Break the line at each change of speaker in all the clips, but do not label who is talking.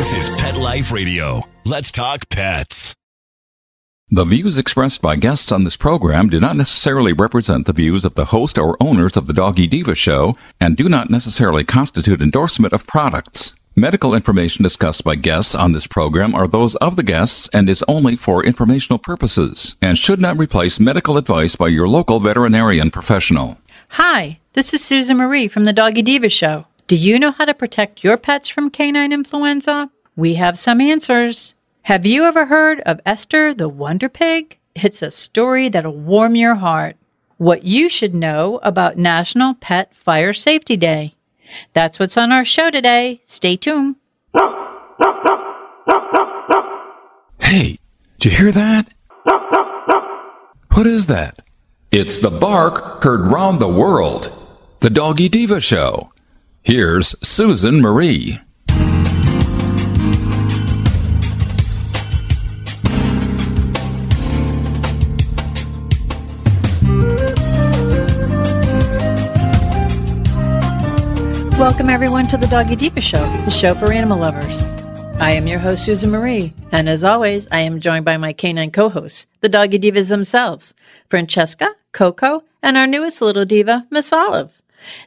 This is Pet Life Radio. Let's talk pets.
The views expressed by guests on this program do not necessarily represent the views of the host or owners of the Doggy Diva show and do not necessarily constitute endorsement of products. Medical information discussed by guests on this program are those of the guests and is only for informational purposes and should not replace medical advice by your local veterinarian professional.
Hi, this is Susan Marie from the Doggy Diva show. Do you know how to protect your pets from canine influenza? We have some answers. Have you ever heard of Esther the Wonder Pig? It's a story that'll warm your heart. What you should know about National Pet Fire Safety Day. That's what's on our show today. Stay tuned.
Hey, did you hear that? What is that? It's the bark heard round the world. The Doggy Diva show. Here's Susan Marie.
Welcome everyone to the Doggy Diva show, the show for animal lovers. I am your host, Susan Marie, and as always, I am joined by my canine co-hosts, the Doggy Divas themselves, Francesca, Coco, and our newest little diva, Miss Olive.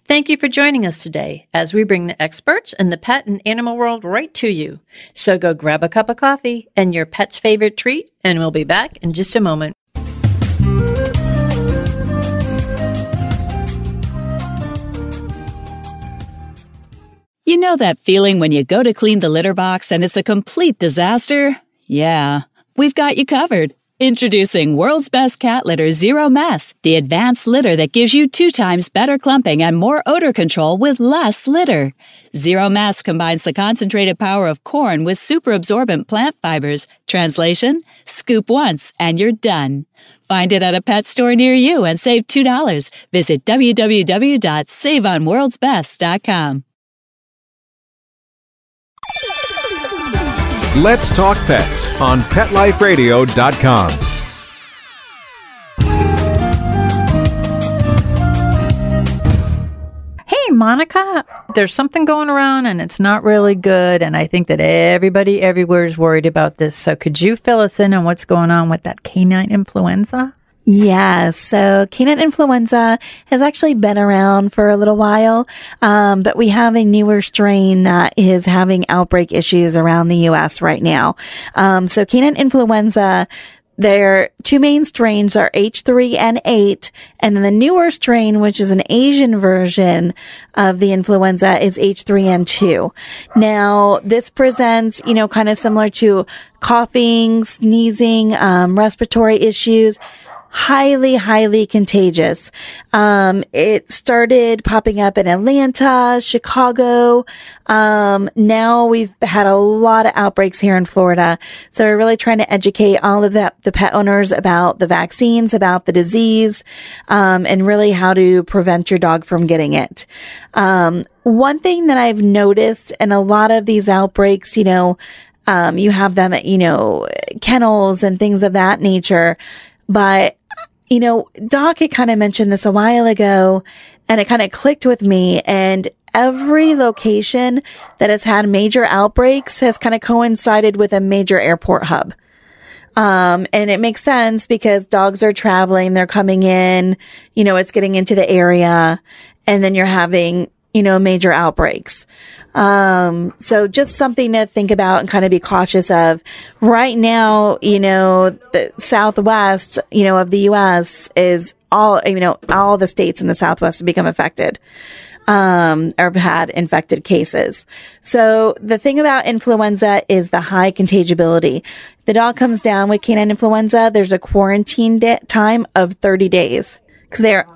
Thank you for joining us today as we bring the experts in the pet and animal world right to you. So go grab a cup of coffee and your pet's favorite treat, and we'll be back in just a moment.
You know that feeling when you go to clean the litter box and it's a complete disaster? Yeah, we've got you covered. Introducing World's Best Cat Litter Zero Mess, the advanced litter that gives you 2 times better clumping and more odor control with less litter. Zero Mess combines the concentrated power of corn with super absorbent plant fibers. Translation, scoop once and you're done. Find it at a pet store near you and save $2. Visit www.saveonworldsbest.com.
Let's Talk Pets on PetLifeRadio.com.
Hey, Monica, there's something going around and it's not really good, and I think that everybody everywhere is worried about this. So could you fill us in on what's going on with that canine influenza?
Yeah, so canine influenza has actually been around for a little while, but we have a newer strain that is having outbreak issues around the U.S. right now. So canine influenza, their 2 main strains are H3N8, and then the newer strain, which is an Asian version of the influenza, is H3N2. Now, this presents, kind of similar to coughing, sneezing, respiratory issues. Highly contagious. It started popping up in Atlanta, Chicago. Now we've had a lot of outbreaks here in Florida. So we're really trying to educate all of the pet owners about the vaccines, about the disease, and really how to prevent your dog from getting it. One thing that I've noticed in a lot of these outbreaks, you have them at, kennels and things of that nature. But, Doc had kind of mentioned this a while ago, and it kind of clicked with me, and every location that has had major outbreaks has kind of coincided with a major airport hub. And it makes sense because dogs are traveling, they're coming in, it's getting into the area, and then you're having, major outbreaks. So just something to think about and kind of be cautious of. Right now, the Southwest, of the U.S. is all the states in the Southwest have become affected, or have had infected cases. So the thing about influenza is the high contagibility. The dog comes down with canine influenza. There's a quarantine time of 30 days because they're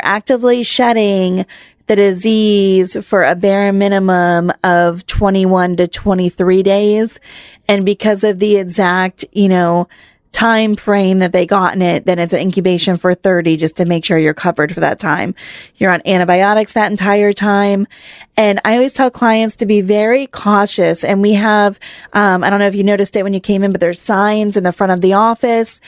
actively shedding the disease for a bare minimum of 21 to 23 days. And because of the exact, time frame that they got in it, then it's an incubation for 30 just to make sure you're covered for that time. You're on antibiotics that entire time. And I always tell clients to be very cautious. And we have, I don't know if you noticed it when you came in, but there's signs in the front of the office.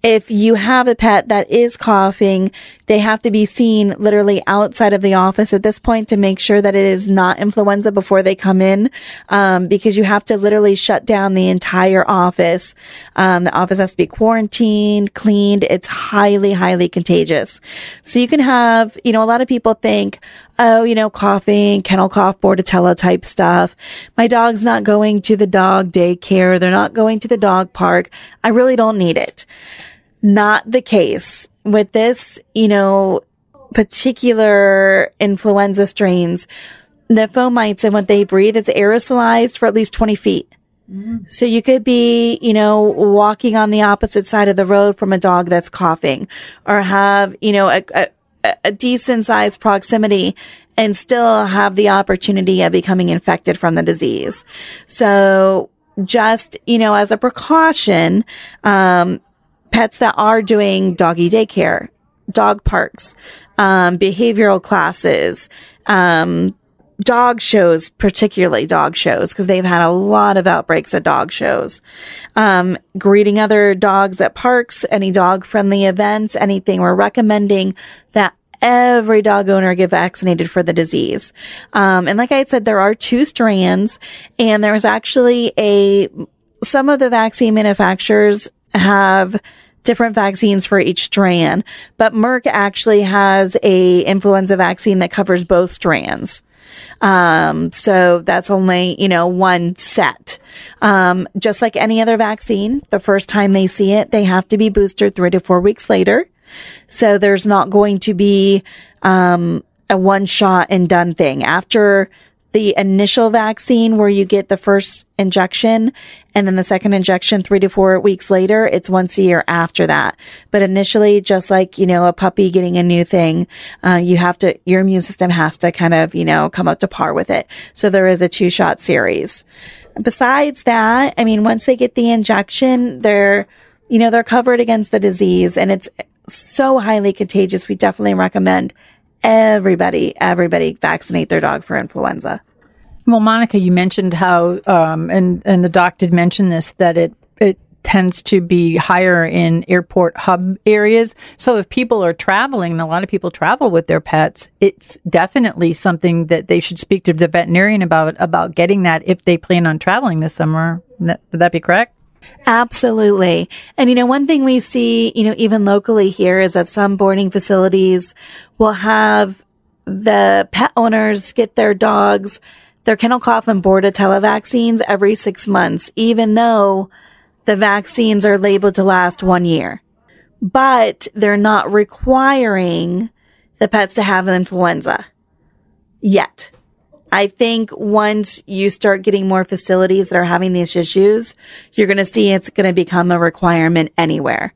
If you have a pet that is coughing, they have to be seen literally outside of the office at this point to make sure that it is not influenza before they come in, because you have to literally shut down the entire office. The office has to be quarantined, cleaned. It's highly, highly contagious. So you can have, a lot of people think, oh, coughing, kennel cough, Bordetella type stuff. My dog's not going to the dog daycare. They're not going to the dog park. I really don't need it. Not the case with this, particular influenza strains. The fomites and what they breathe, it's aerosolized for at least 20 feet. So you could be, walking on the opposite side of the road from a dog that's coughing, or have, a decent sized proximity and still have the opportunity of becoming infected from the disease. So just, as a precaution, pets that are doing doggy daycare, dog parks, behavioral classes, dog shows, particularly dog shows, because they've had a lot of outbreaks at dog shows. Greeting other dogs at parks, any dog friendly events, anything. We're recommending that every dog owner get vaccinated for the disease. And like I had said, there are 2 strands, and there's actually some of the vaccine manufacturers have different vaccines for each strand, but Merck actually has a influenza vaccine that covers both strands. So that's only, one set. Just like any other vaccine, the first time they see it, they have to be boosted 3 to 4 weeks later. So there's not going to be, a one shot and done thing. After the initial vaccine where you get the first injection and then the second injection 3 to 4 weeks later, it's once a year after that. But initially, just like, a puppy getting a new thing, your immune system has to kind of, come up to par with it. So there is a 2-shot series. Besides that, once they get the injection, they're covered against the disease, and it's so highly contagious. We definitely recommend everybody vaccinate their dog for influenza.
Well, Monica, you mentioned how, and the doc did mention this, that it tends to be higher in airport hub areas. So if people are traveling, and a lot of people travel with their pets, it's definitely something that they should speak to the veterinarian about getting that if they plan on traveling this summer. Would that be correct?
Absolutely. And, one thing we see, even locally here is that some boarding facilities will have the pet owners get their dogs their kennel cough and Bordetella vaccines every 6 months, even though the vaccines are labeled to last 1 year. But they're not requiring the pets to have influenza yet. I think once you start getting more facilities that are having these issues, you're going to see it's going to become a requirement anywhere.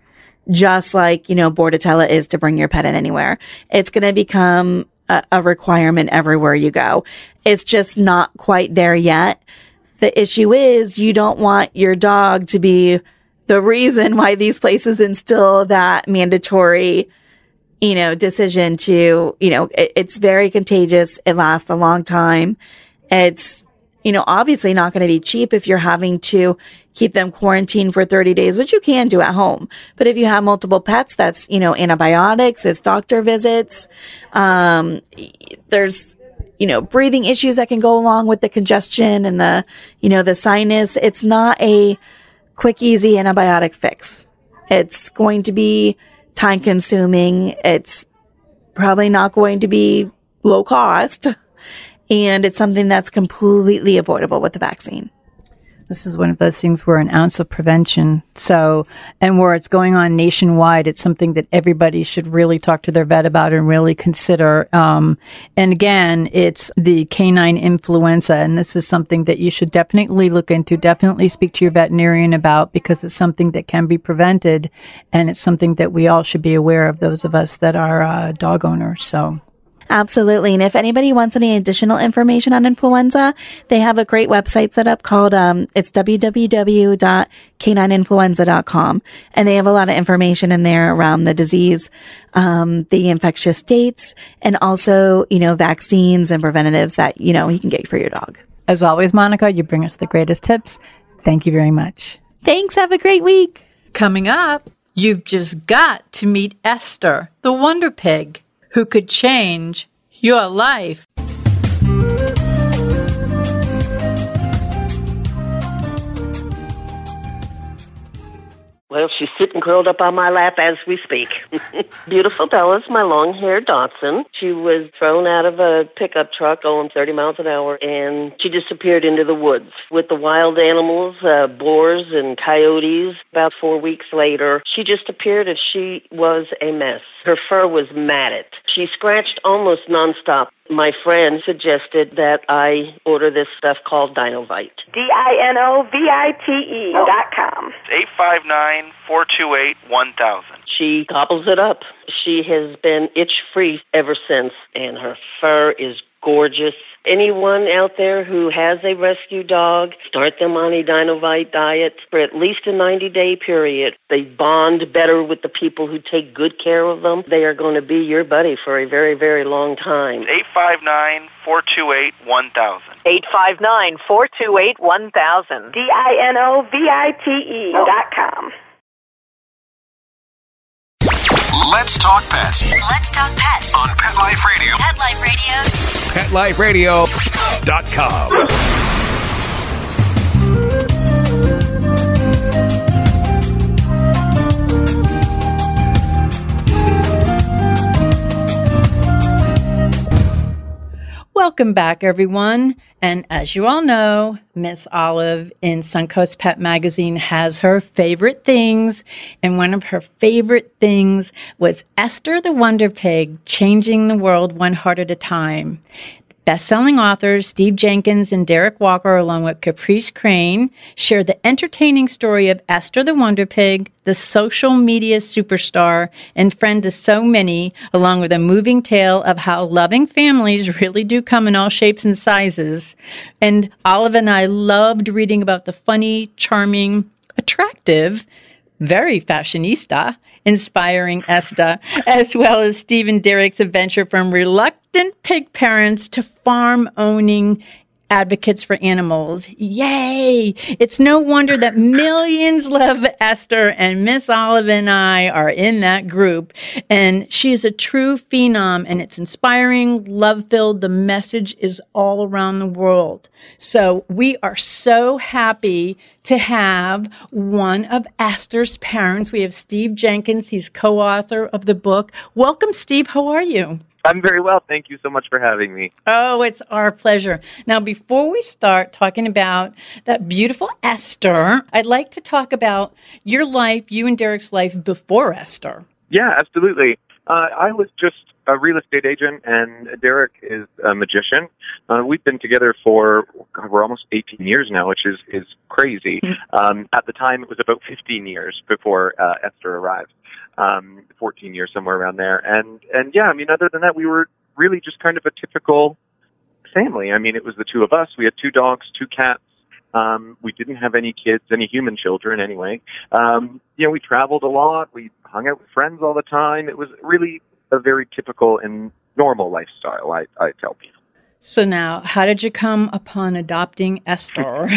Just like, Bordetella is to bring your pet in anywhere. It's going to become a requirement everywhere you go. It's just not quite there yet. The issue is you don't want your dog to be the reason why these places instill that mandatory, decision to, it's very contagious. It lasts a long time. It's, obviously not going to be cheap if you're having to keep them quarantined for 30 days, which you can do at home. But if you have multiple pets, that's, antibiotics, it's doctor visits. There's, breathing issues that can go along with the congestion and the sinus. It's not a quick, easy antibiotic fix. It's going to be time consuming. It's probably not going to be low cost. And it's something that's completely avoidable with the vaccine.
This is one of those things where an ounce of prevention. So, and where it's going on nationwide, it's something that everybody should really talk to their vet about and really consider. And again, it's the canine influenza. And this is something that you should definitely look into, definitely speak to your veterinarian about, because it's something that can be prevented. And it's something that we all should be aware of, those of us that are dog owners. So.
Absolutely. And if anybody wants any additional information on influenza, they have a great website set up called, it's www.canineinfluenza.com. And they have a lot of information in there around the disease, the infectious dates, and also, vaccines and preventatives that, you can get for your dog.
As always, Monica, you bring us the greatest tips. Thank you very much.
Thanks. Have a great week.
Coming up, You've just got to meet Esther, the Wonder Pig, who could change your life.
Well, she's sitting curled up on my lap as we speak. Beautiful Bella's my long-haired dachshund. She was thrown out of a pickup truck going 30 miles an hour, and she disappeared into the woods with the wild animals, boars and coyotes. About 4 weeks later, she just appeared and she was a mess. Her fur was matted. She scratched almost nonstop. My friend suggested that I order this stuff called Dinovite.
DINOVITE.com.
859-428-1000.
She gobbles it up. She has been itch-free ever since, and her fur is gorgeous. Anyone out there who has a rescue dog, start them on a Dinovite diet for at least a 90-day period. They bond better with the people who take good care of them. They are going to be your buddy for a very, very long time.
859-428-1000.
859-428-1000. DINOVITE.com.
Let's talk pets.
Let's talk pets
On Pet Life Radio.
Pet Life Radio.
PetLifeRadio.com.
Welcome back, everyone. And as you all know, Miss Olive in Suncoast Pet Magazine has her favorite things. And one of her favorite things was Esther the Wonder Pig, changing the world one heart at a time. Best-selling authors Steve Jenkins and Derek Walker, along with Caprice Crane, share the entertaining story of Esther the Wonder Pig, the social media superstar and friend to so many, along with a moving tale of how loving families really do come in all shapes and sizes. And Olive and I loved reading about the funny, charming, attractive, very fashionista, inspiring Esther, as well as Steve and Derek's adventure from reluctant pig parents to farm-owning advocates for animals. Yay! It's no wonder that millions love Esther, and Miss Olive and I are in that group. And she's a true phenom, and it's inspiring, love-filled. The message is all around the world. So we are so happy to have one of Esther's parents. We have Steve Jenkins. He's co-author of the book. Welcome, Steve. How are you?
I'm very well. Thank you so much for having me.
Oh, it's our pleasure. Now, before we start talking about that beautiful Esther, I'd like to talk about your life, you and Derek's life before Esther.
Yeah, absolutely. I was just a real estate agent, and Derek is a magician. We've been together for, we're almost 18 years now, which is crazy. At the time, it was about 15 years before Esther arrived. 14 years, somewhere around there. And yeah, I mean, other than that, we were really just kind of a typical family. I mean, it was the two of us. We had 2 dogs, 2 cats. We didn't have any kids, any human children anyway. We traveled a lot. We hung out with friends all the time. It was really a very typical and normal lifestyle, I tell people.
So now, how did you come upon adopting Esther?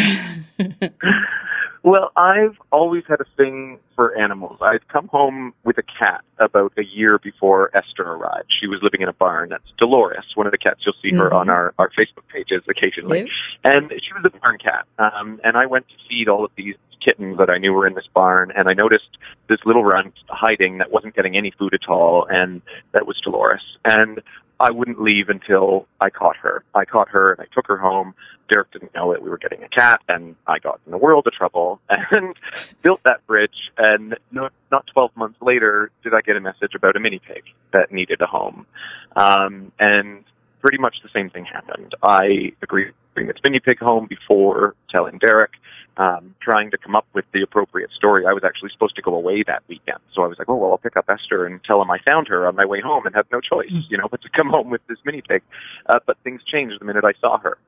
Well, I've always had a thing for animals. I'd come home with a cat about a year before Esther arrived. She was living in a barn. That's Dolores, one of the cats. You'll see her on our Facebook pages occasionally. And she was a barn cat. And I went to feed all of these kittens that I knew were in this barn, and I noticed this little runt hiding that wasn't getting any food at all, and that was Dolores. And I wouldn't leave until I caught her. I caught her and I took her home. Derek didn't know that we were getting a cat, and I got in a world of trouble and built that bridge. And not 12 months later did I get a message about a mini pig that needed a home. And pretty much the same thing happened. I agreed to bring this mini pig home before telling Derek. Trying to come up with the appropriate story. I was actually supposed to go away that weekend. So I was like, oh, well, I'll pick up Esther and tell him I found her on my way home and had no choice, but to come home with this mini pig. But things changed the minute I saw her.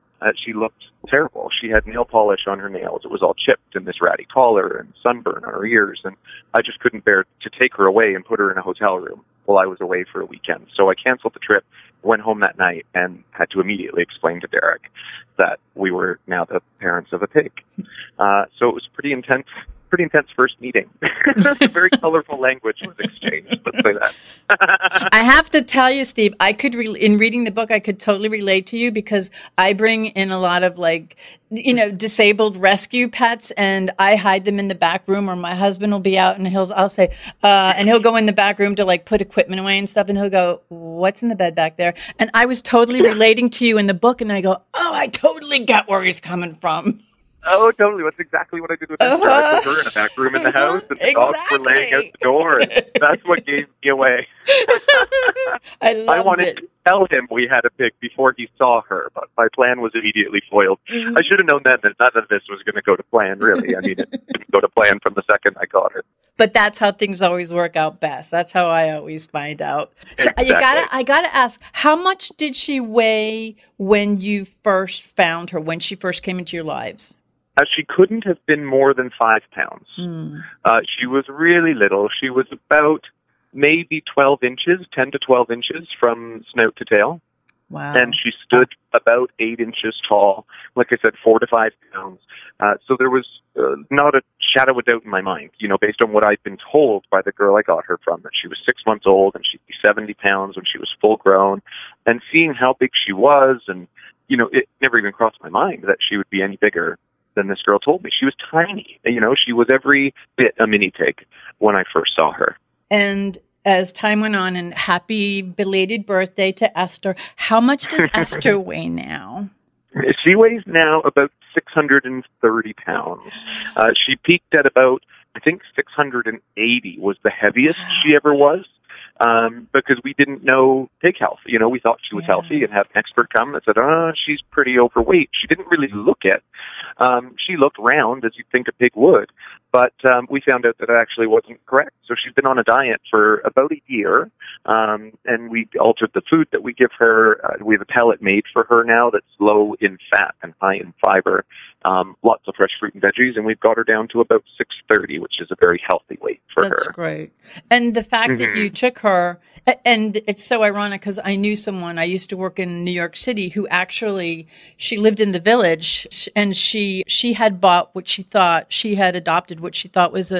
She looked terrible. She had nail polish on her nails. It was all chipped and this ratty collar and sunburn on her ears. And I just couldn't bear to take her away and put her in a hotel room while I was away for a weekend. So I canceled the trip, went home that night, and had to immediately explain to Derek that we were now the parents of a pig. So it was pretty intense pretty intense first meeting. Very colorful language was exchanged, let's say that.
I have to tell you, Steve, I could, in reading the book, I could totally relate to you because I bring in a lot of disabled rescue pets, and I hide them in the back room, or my husband will be out and I'll say, and he'll go in the back room to put equipment away and stuff, and he'll go, "What's in the bed back there?" And I was totally relating to you in the book, and I go, "Oh, I totally get where he's coming from."
Oh, totally. That's exactly what I did with Esther. I put her in a back room in the house, and the dogs were laying out the door, and that's what gave me away. I wanted to tell him we had a pig before he saw her, but my plan was immediately foiled. I should have known then that none of this was going to go to plan, really. I mean, it didn't go to plan from the second I got her.
But that's how things always work out best. That's how I always find out. So
exactly.
I gotta ask, how much did she weigh when you first found her, when she first came into your lives?
She couldn't have been more than 5 pounds. She was really little. She was about maybe 12 inches, 10 to 12 inches from snout to tail.
Wow.
And she stood about 8 inches tall. Like I said, 4 to 5 pounds. So there was not a shadow of doubt in my mind, based on what I'd been told by the girl I got her from, that she was 6 months old and she'd be 70 pounds when she was full grown. And seeing how big she was, and, it never even crossed my mind that she would be any bigger than this girl told me. She was tiny. She was every bit a mini pig when I first saw her.
And as time went on, and happy belated birthday to Esther, how much does Esther weigh now?
She weighs now about 630 pounds. She peaked at about, I think, 680 was the heaviest she ever was. Because we didn't know pig health. We thought she was healthy and had an expert come that said, she's pretty overweight. She didn't really look it. She looked round as you'd think a pig would, but we found out that it actually wasn't correct. So she's been on a diet for about a year, and we altered the food that we give her. We have a pellet made for her now that's low in fat and high in fiber, lots of fresh fruit and veggies, and we've got her down to about 630, which is a very healthy weight for her.
That's great. And the fact that you took her, and it's so ironic because I knew someone, I used to work in New York City, who actually, she lived in the village, and she had bought what she thought, she had adopted what she thought was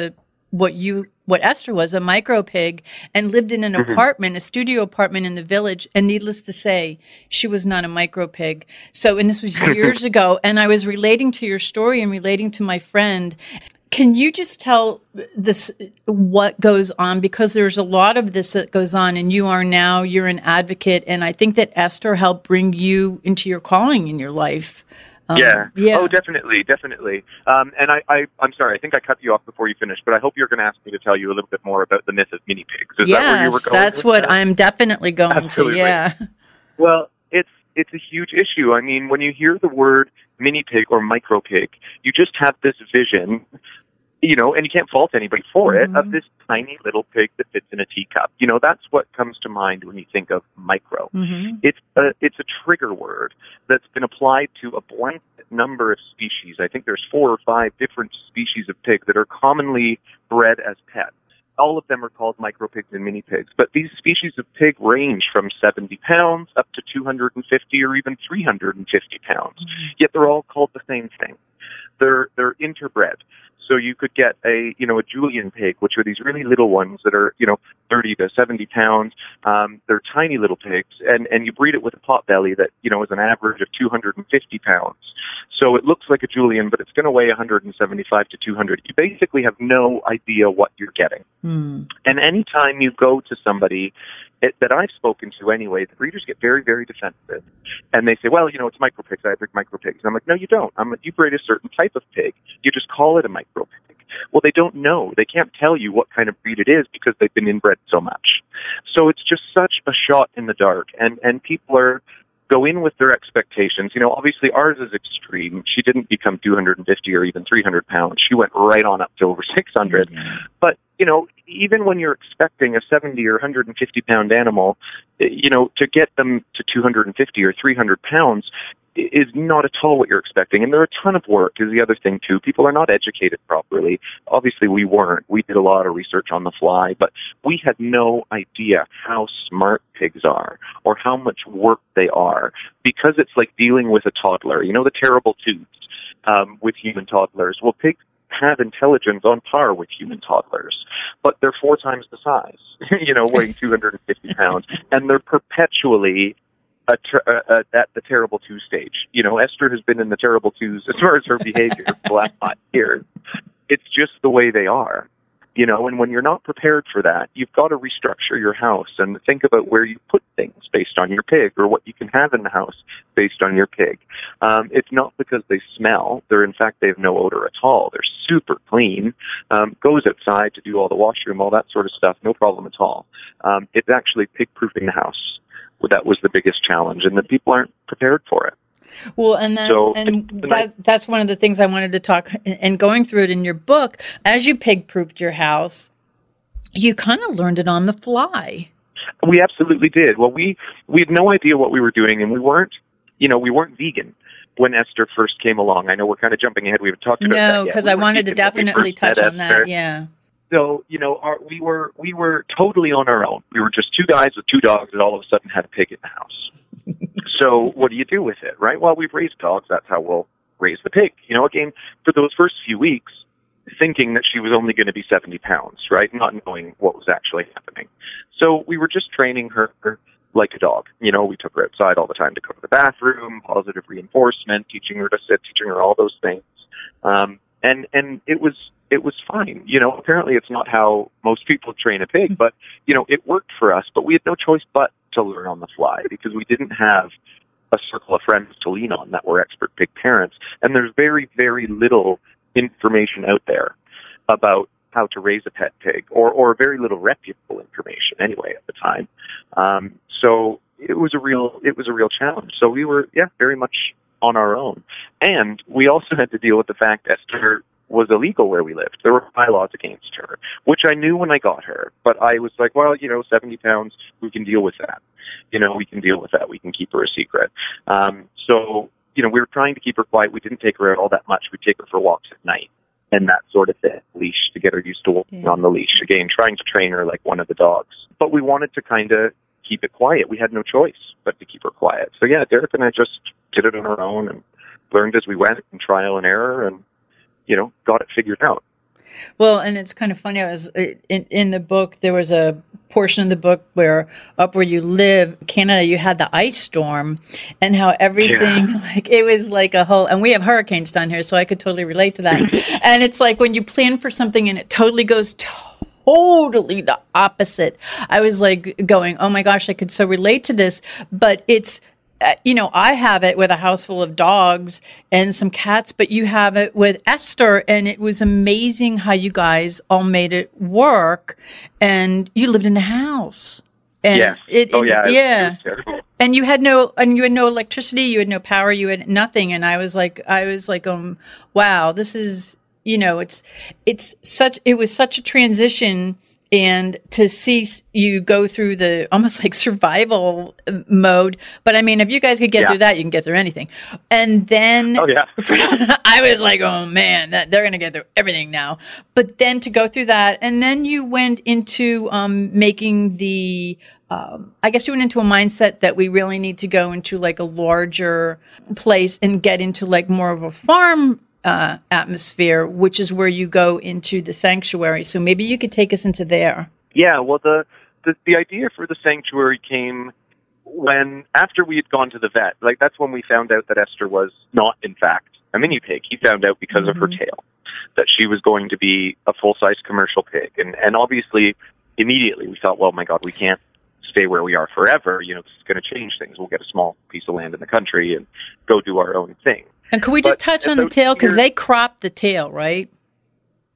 what Esther was, a micro pig, and lived in an apartment, a studio apartment in the village. And needless to say, she was not a micro pig. So, and this was years ago, and I was relating to your story and relating to my friend. Can you just tell this, what goes on? Because there's a lot of this that goes on, and you're an advocate. And I think that Esther helped bring you into your calling in your life.
Yeah. Oh, definitely. And I'm sorry, I think I cut you off before you finished, but I hope you're going to ask me to tell you a little bit more about the myth of mini pigs. Is that where you were going?
That's what I'm definitely going
Absolutely.
to. Yeah.
Well, it's a huge issue. I mean, when you hear the word mini pig or micro pig, you just have this vision, and you can't fault anybody for it, of this tiny little pig that fits in a teacup. That's what comes to mind when you think of micro. It's a trigger word that's been applied to a blanket number of species. I think there's 4 or 5 different species of pig that are commonly bred as pets. All of them are called micro pigs and mini pigs, but these species of pig range from 70 pounds up to 250 or even 350 pounds. Yet they're all called the same thing. They're interbred. So you could get a Julian pig, which are these really little ones that are, 30 to 70 pounds. They're tiny little pigs, and you breed it with a pot belly that, is an average of 250 pounds. So it looks like a Julian, but it's going to weigh 175 to 200. You basically have no idea what you're getting. And anytime you go to somebody that I've spoken to anyway, the breeders get very, very defensive. And they say, well, it's micro pigs. I breed micro pigs. And I'm like, no, you don't. You breed a certain type of pig. You just call it a micro pig. Well, they don't know. They can't tell you what kind of breed it is because they've been inbred so much. So it's just such a shot in the dark. And people go in with their expectations. Obviously ours is extreme. She didn't become 250 or even 300 pounds. She went right on up to over 600. But, even when you're expecting a 70 or 150 pound animal, to get them to 250 or 300 pounds is not at all what you're expecting. And they're a ton of work is the other thing too. People are not educated properly. Obviously we weren't. We did a lot of research on the fly, but we had no idea how smart pigs are or how much work they are, because it's like dealing with a toddler, the terrible twos with human toddlers. Well, pigs have intelligence on par with human toddlers, but they're 4 times the size, weighing 250 pounds, and they're perpetually at the terrible 2 stage. Esther has been in the terrible 2s as far as her behavior for the last 5 years. It's just the way they are. And when you're not prepared for that, you've got to restructure your house and think about where you put things based on your pig, or what you can have in the house based on your pig. It's not because they smell. In fact, they have no odor at all. They're super clean. Goes outside to do all the washroom, all that sort of stuff, no problem at all. It's actually pig-proofing the house. That was the biggest challenge, and the people aren't prepared for it.
Well, and that's one of the things I wanted to talk, and going through it in your book, as you pig-proofed your house, you kind of learned it on the fly.
We absolutely did. Well, we had no idea what we were doing, and we weren't vegan when Esther first came along. I know we're kind of jumping ahead. We haven't talked about that yet.
No, because I wanted to definitely touch on that, yeah.
So, we were totally on our own. We were just 2 guys with 2 dogs that all of a sudden had a pig in the house. So what do you do with it, right? Well, we've raised dogs. That's how we'll raise the pig. Again, for those first few weeks, thinking that she was only going to be 70 pounds, right? Not knowing what was actually happening. So we were just training her like a dog. We took her outside all the time to go to the bathroom, positive reinforcement, teaching her to sit, teaching her all those things. And it was fine. Apparently it's not how most people train a pig, but, it worked for us. But we had no choice but to learn on the fly, because we didn't have a circle of friends to lean on that were expert pig parents. And there's very, very little information out there about how to raise a pet pig, or very little reputable information anyway at the time. So it was a real challenge. So we were, very much on our own. And we also had to deal with the fact Esther was illegal where we lived. There were bylaws against her, which I knew when I got her, but I was like, well, 70 pounds, we can deal with that. We can deal with that. We can keep her a secret. So, we were trying to keep her quiet. We didn't take her out all that much. We'd take her for walks at night and that sort of thing, leash to get her used to walking on the leash. Again, trying to train her like one of the dogs. But we wanted to kind of keep it quiet. We had no choice but to keep her quiet. So, Derek and I just did it on our own and learned as we went, and trial and error, and got it figured out.
Well, and it's kind of funny. I was in the book. There was a portion of the book where up where you live, Canada, you had the ice storm, and how everything it was like a whole. And we have hurricanes down here, so I could totally relate to that. And it's like when you plan for something and it totally goes totally the opposite. I was like going, oh my gosh, I could so relate to this, but it's. I have it with a house full of dogs and some cats, but you have it with Esther, and it was amazing how you guys all made it work, and you lived in a house. And
It was
and you had no electricity, you had no power, you had nothing. And I was like, wow, this is, it was such a transition. And to see you go through the almost like survival mode. But I mean, if you guys could get through that, you can get through anything. And then I was like, oh man, they're going to get through everything now. But then to go through that, and then you went into making the, I guess you went into a mindset that we really need to go into like a larger place and get into like more of a farm atmosphere, which is where you go into the sanctuary. So maybe you could take us into there.
Yeah, well, the idea for the sanctuary came after we had gone to the vet. Like, that's when we found out that Esther was not, in fact, a mini pig. He found out because of her tail that she was going to be a full-size commercial pig. And obviously, immediately we thought, well, my God, we can't stay where we are forever. This is going to change things. We'll get a small piece of land in the country and go do our own thing.
And could we just touch on the tail? Because they crop the tail, right?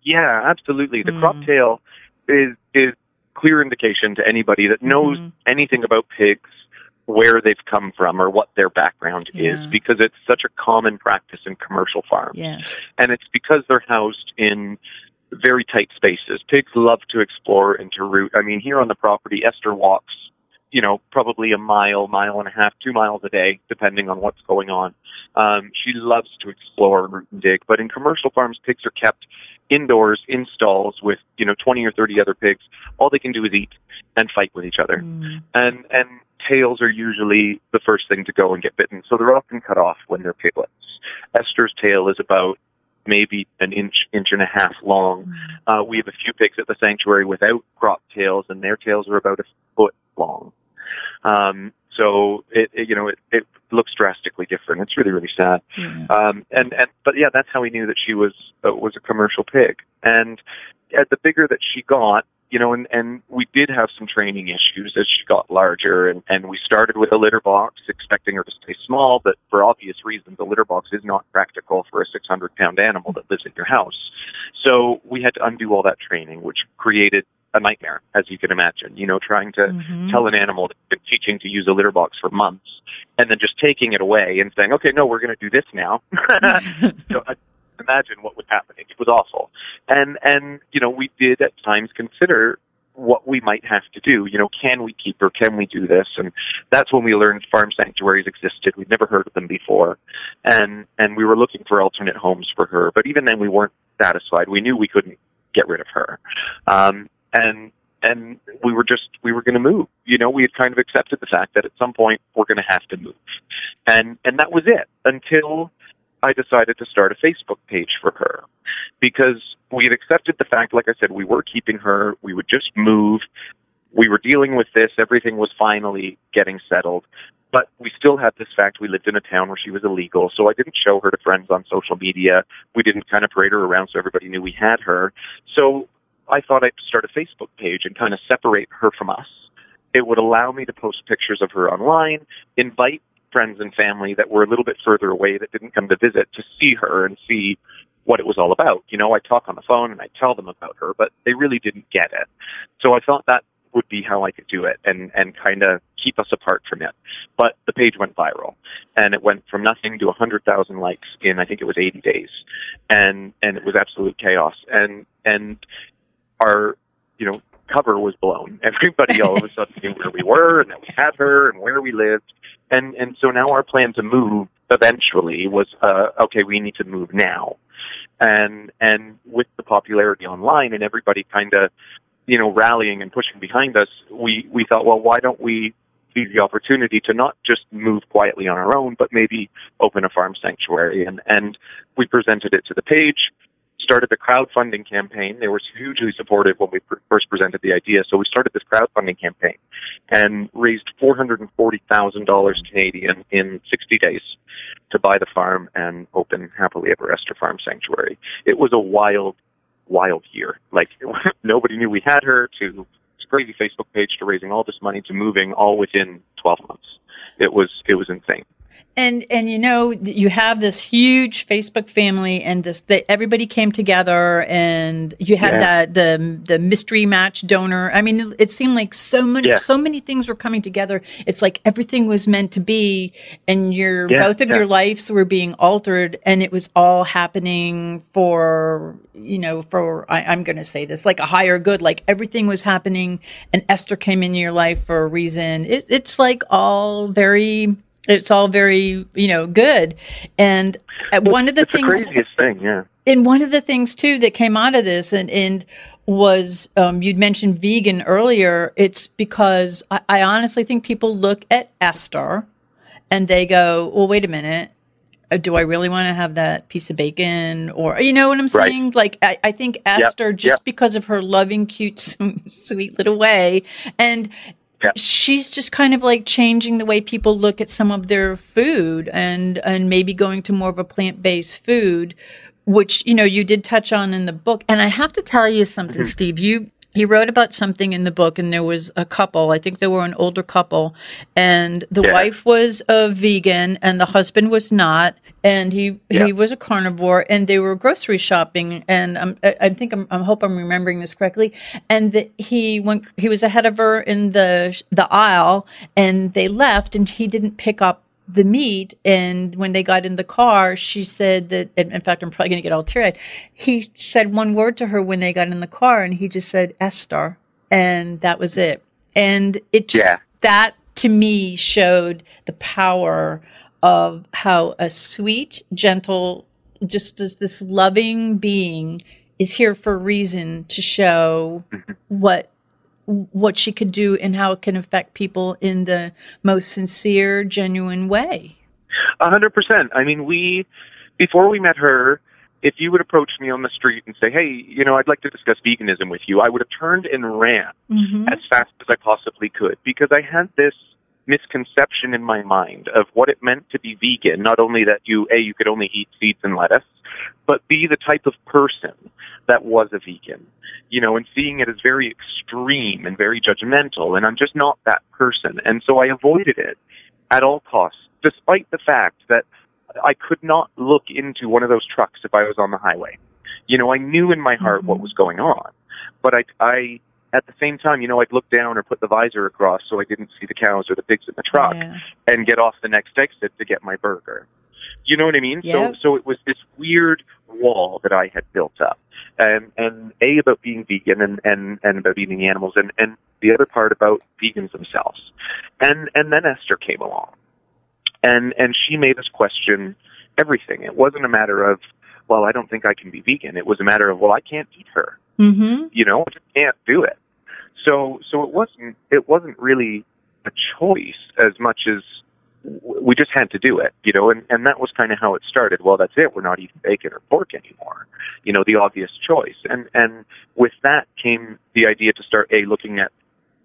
Yeah, absolutely. The crop tail is clear indication to anybody that knows anything about pigs, where they've come from or what their background is, because it's such a common practice in commercial farms.
Yeah.
And it's because they're housed in very tight spaces. Pigs love to explore and to root. I mean, here on the property, Esther walks, probably a mile and a half, 2 miles a day, depending on what's going on. She loves to explore and root and dig. But in commercial farms, pigs are kept indoors in stalls with, 20 or 30 other pigs. All they can do is eat and fight with each other. And tails are usually the first thing to go and get bitten. So they're often cut off when they're piglets. Esther's tail is about maybe an inch and a half long. We have a few pigs at the sanctuary without crop tails, and their tails are about a foot long. So it looks drastically different. It's really, really sad. But yeah, that's how we knew that she was a commercial pig. And the bigger that she got, and we did have some training issues as she got larger, and we started with a litter box, expecting her to stay small, but for obvious reasons, a litter box is not practical for a 600-pound animal that lives in your house. So we had to undo all that training, which created a nightmare, as you can imagine, trying to tell an animal that's been teaching to use a litter box for months, and then just taking it away and saying, okay, no, we're going to do this now. Imagine what was happening. It was awful. And we did at times consider what we might have to do. Can we keep her? Can we do this? And that's when we learned farm sanctuaries existed. We'd never heard of them before. And we were looking for alternate homes for her. But even then, we weren't satisfied. We knew we couldn't get rid of her. And we were going to move. We had kind of accepted the fact that at some point we're going to have to move. And that was it until I decided to start a Facebook page for her, because we had accepted the fact, like I said, we were keeping her. We would just move. We were dealing with this. Everything was finally getting settled. But we still had this fact. We lived in a town where she was illegal, so I didn't show her to friends on social media. We didn't kind of parade her around so everybody knew we had her. So I thought I'd start a Facebook page and kind of separate her from us. It would allow me to post pictures of her online, invite friends and family that were a little bit further away that didn't come to visit to see her and see what it was all about. I talk on the phone and I tell them about her, but they really didn't get it. So I thought that would be how I could do it and kind of keep us apart from it. But the page went viral, and it went from nothing to 100,000 likes in, I think it was 80 days. And it was absolute chaos. And our, cover was blown. Everybody all of a sudden knew where we were and that we had her and where we lived. And so now our plan to move eventually was, okay, we need to move now. And with the popularity online and everybody kind of, rallying and pushing behind us, we thought, well, why don't we seize the opportunity to not just move quietly on our own, but maybe open a farm sanctuary. And we presented it to the page, started the crowdfunding campaign. They were hugely supportive when we first presented the idea. So we started this crowdfunding campaign and raised $440,000 Canadian in 60 days to buy the farm and open Happily Ever Esther Farm Sanctuary. It was a wild, wild year. Like, nobody knew we had her, to this crazy Facebook page, to raising all this money, to moving, all within 12 months. It was insane.
And you have this huge Facebook family, and everybody came together, and you had the mystery match donor. I mean, it seemed like so many things were coming together. It's like everything was meant to be, and both of your lives were being altered, and it was all happening for I'm going to say this, like a higher good. Like everything was happening, and Esther came into your life for a reason. It's all very good. And one of the things,
the craziest thing, yeah.
And one of the things too that came out of this and was, you'd mentioned vegan earlier. It's because I honestly think people look at Esther and they go, well, wait a minute. Do I really want to have that piece of bacon? Or, you know what I'm saying? Right. Like, I think Esther, because of her loving, cute, sweet little way, and she's just kind of like changing the way people look at some of their food and maybe going to more of a plant-based food, which, you did touch on in the book. And I have to tell you something, Steve. You wrote about something in the book, and there was a couple. I think they were an older couple, and the wife was a vegan and the husband was not. And he was a carnivore, and they were grocery shopping. And I hope I'm remembering this correctly. And he was ahead of her in the aisle, and they left, and he didn't pick up the meat. And when they got in the car, she said that, in fact, I'm probably going to get all teary-eyed. He said one word to her when they got in the car, and he just said, Esther. And that was it. And it just, that to me showed the power of how a sweet, gentle, just this loving being is here for a reason, to show what she could do and how it can affect people in the most sincere, genuine way.
100%. I mean, before we met her, if you would approach me on the street and say, hey, I'd like to discuss veganism with you, I would have turned and ran as fast as I possibly could, because I had this misconception in my mind of what it meant to be vegan. Not only that you could only eat seeds and lettuce, but be the type of person that was a vegan, and seeing it as very extreme and very judgmental. And I'm just not that person. And so I avoided it at all costs, despite the fact that I could not look into one of those trucks if I was on the highway. I knew in my heart what was going on, but I at the same time, I'd look down or put the visor across so I didn't see the cows or the pigs in the truck and get off the next exit to get my burger. You know what I mean?
Yep.
So it was this weird wall that I had built up. And about being vegan and about eating animals, and the other part about vegans themselves. And then Esther came along. And she made us question everything. It wasn't a matter of, well, I don't think I can be vegan. It was a matter of, well, I can't eat her. I just can't do it. So it wasn't really a choice as much as we just had to do it, and that was kind of how it started. Well, that's it. We're not eating bacon or pork anymore. The obvious choice. And with that came the idea to start looking at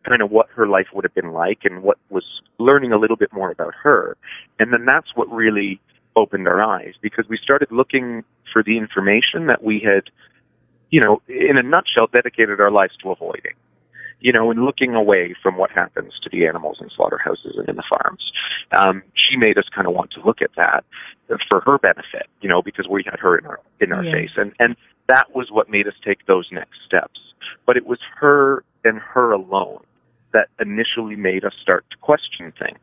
kind of what her life would have been like and what was learning a little bit more about her. And then that's what really opened our eyes, because we started looking for the information that we had, in a nutshell, dedicated our lives to avoiding, and looking away from what happens to the animals in slaughterhouses and in the farms. She made us kind of want to look at that for her benefit, because we had her in our face. And that was what made us take those next steps. But it was her and her alone that initially made us start to question things.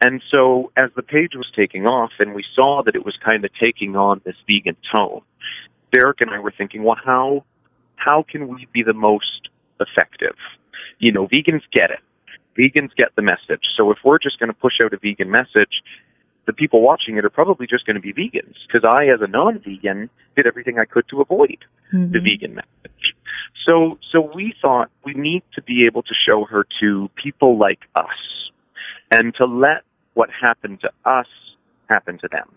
And so as the page was taking off and we saw that it was kind of taking on this vegan tone, Derek and I were thinking, well, how can we be the most effective? Vegans get it. Vegans get the message. So if we're just going to push out a vegan message, the people watching it are probably just going to be vegans, because I, as a non-vegan, did everything I could to avoid the vegan message. So we thought we need to be able to show her to people like us, and to let what happened to us happen to them,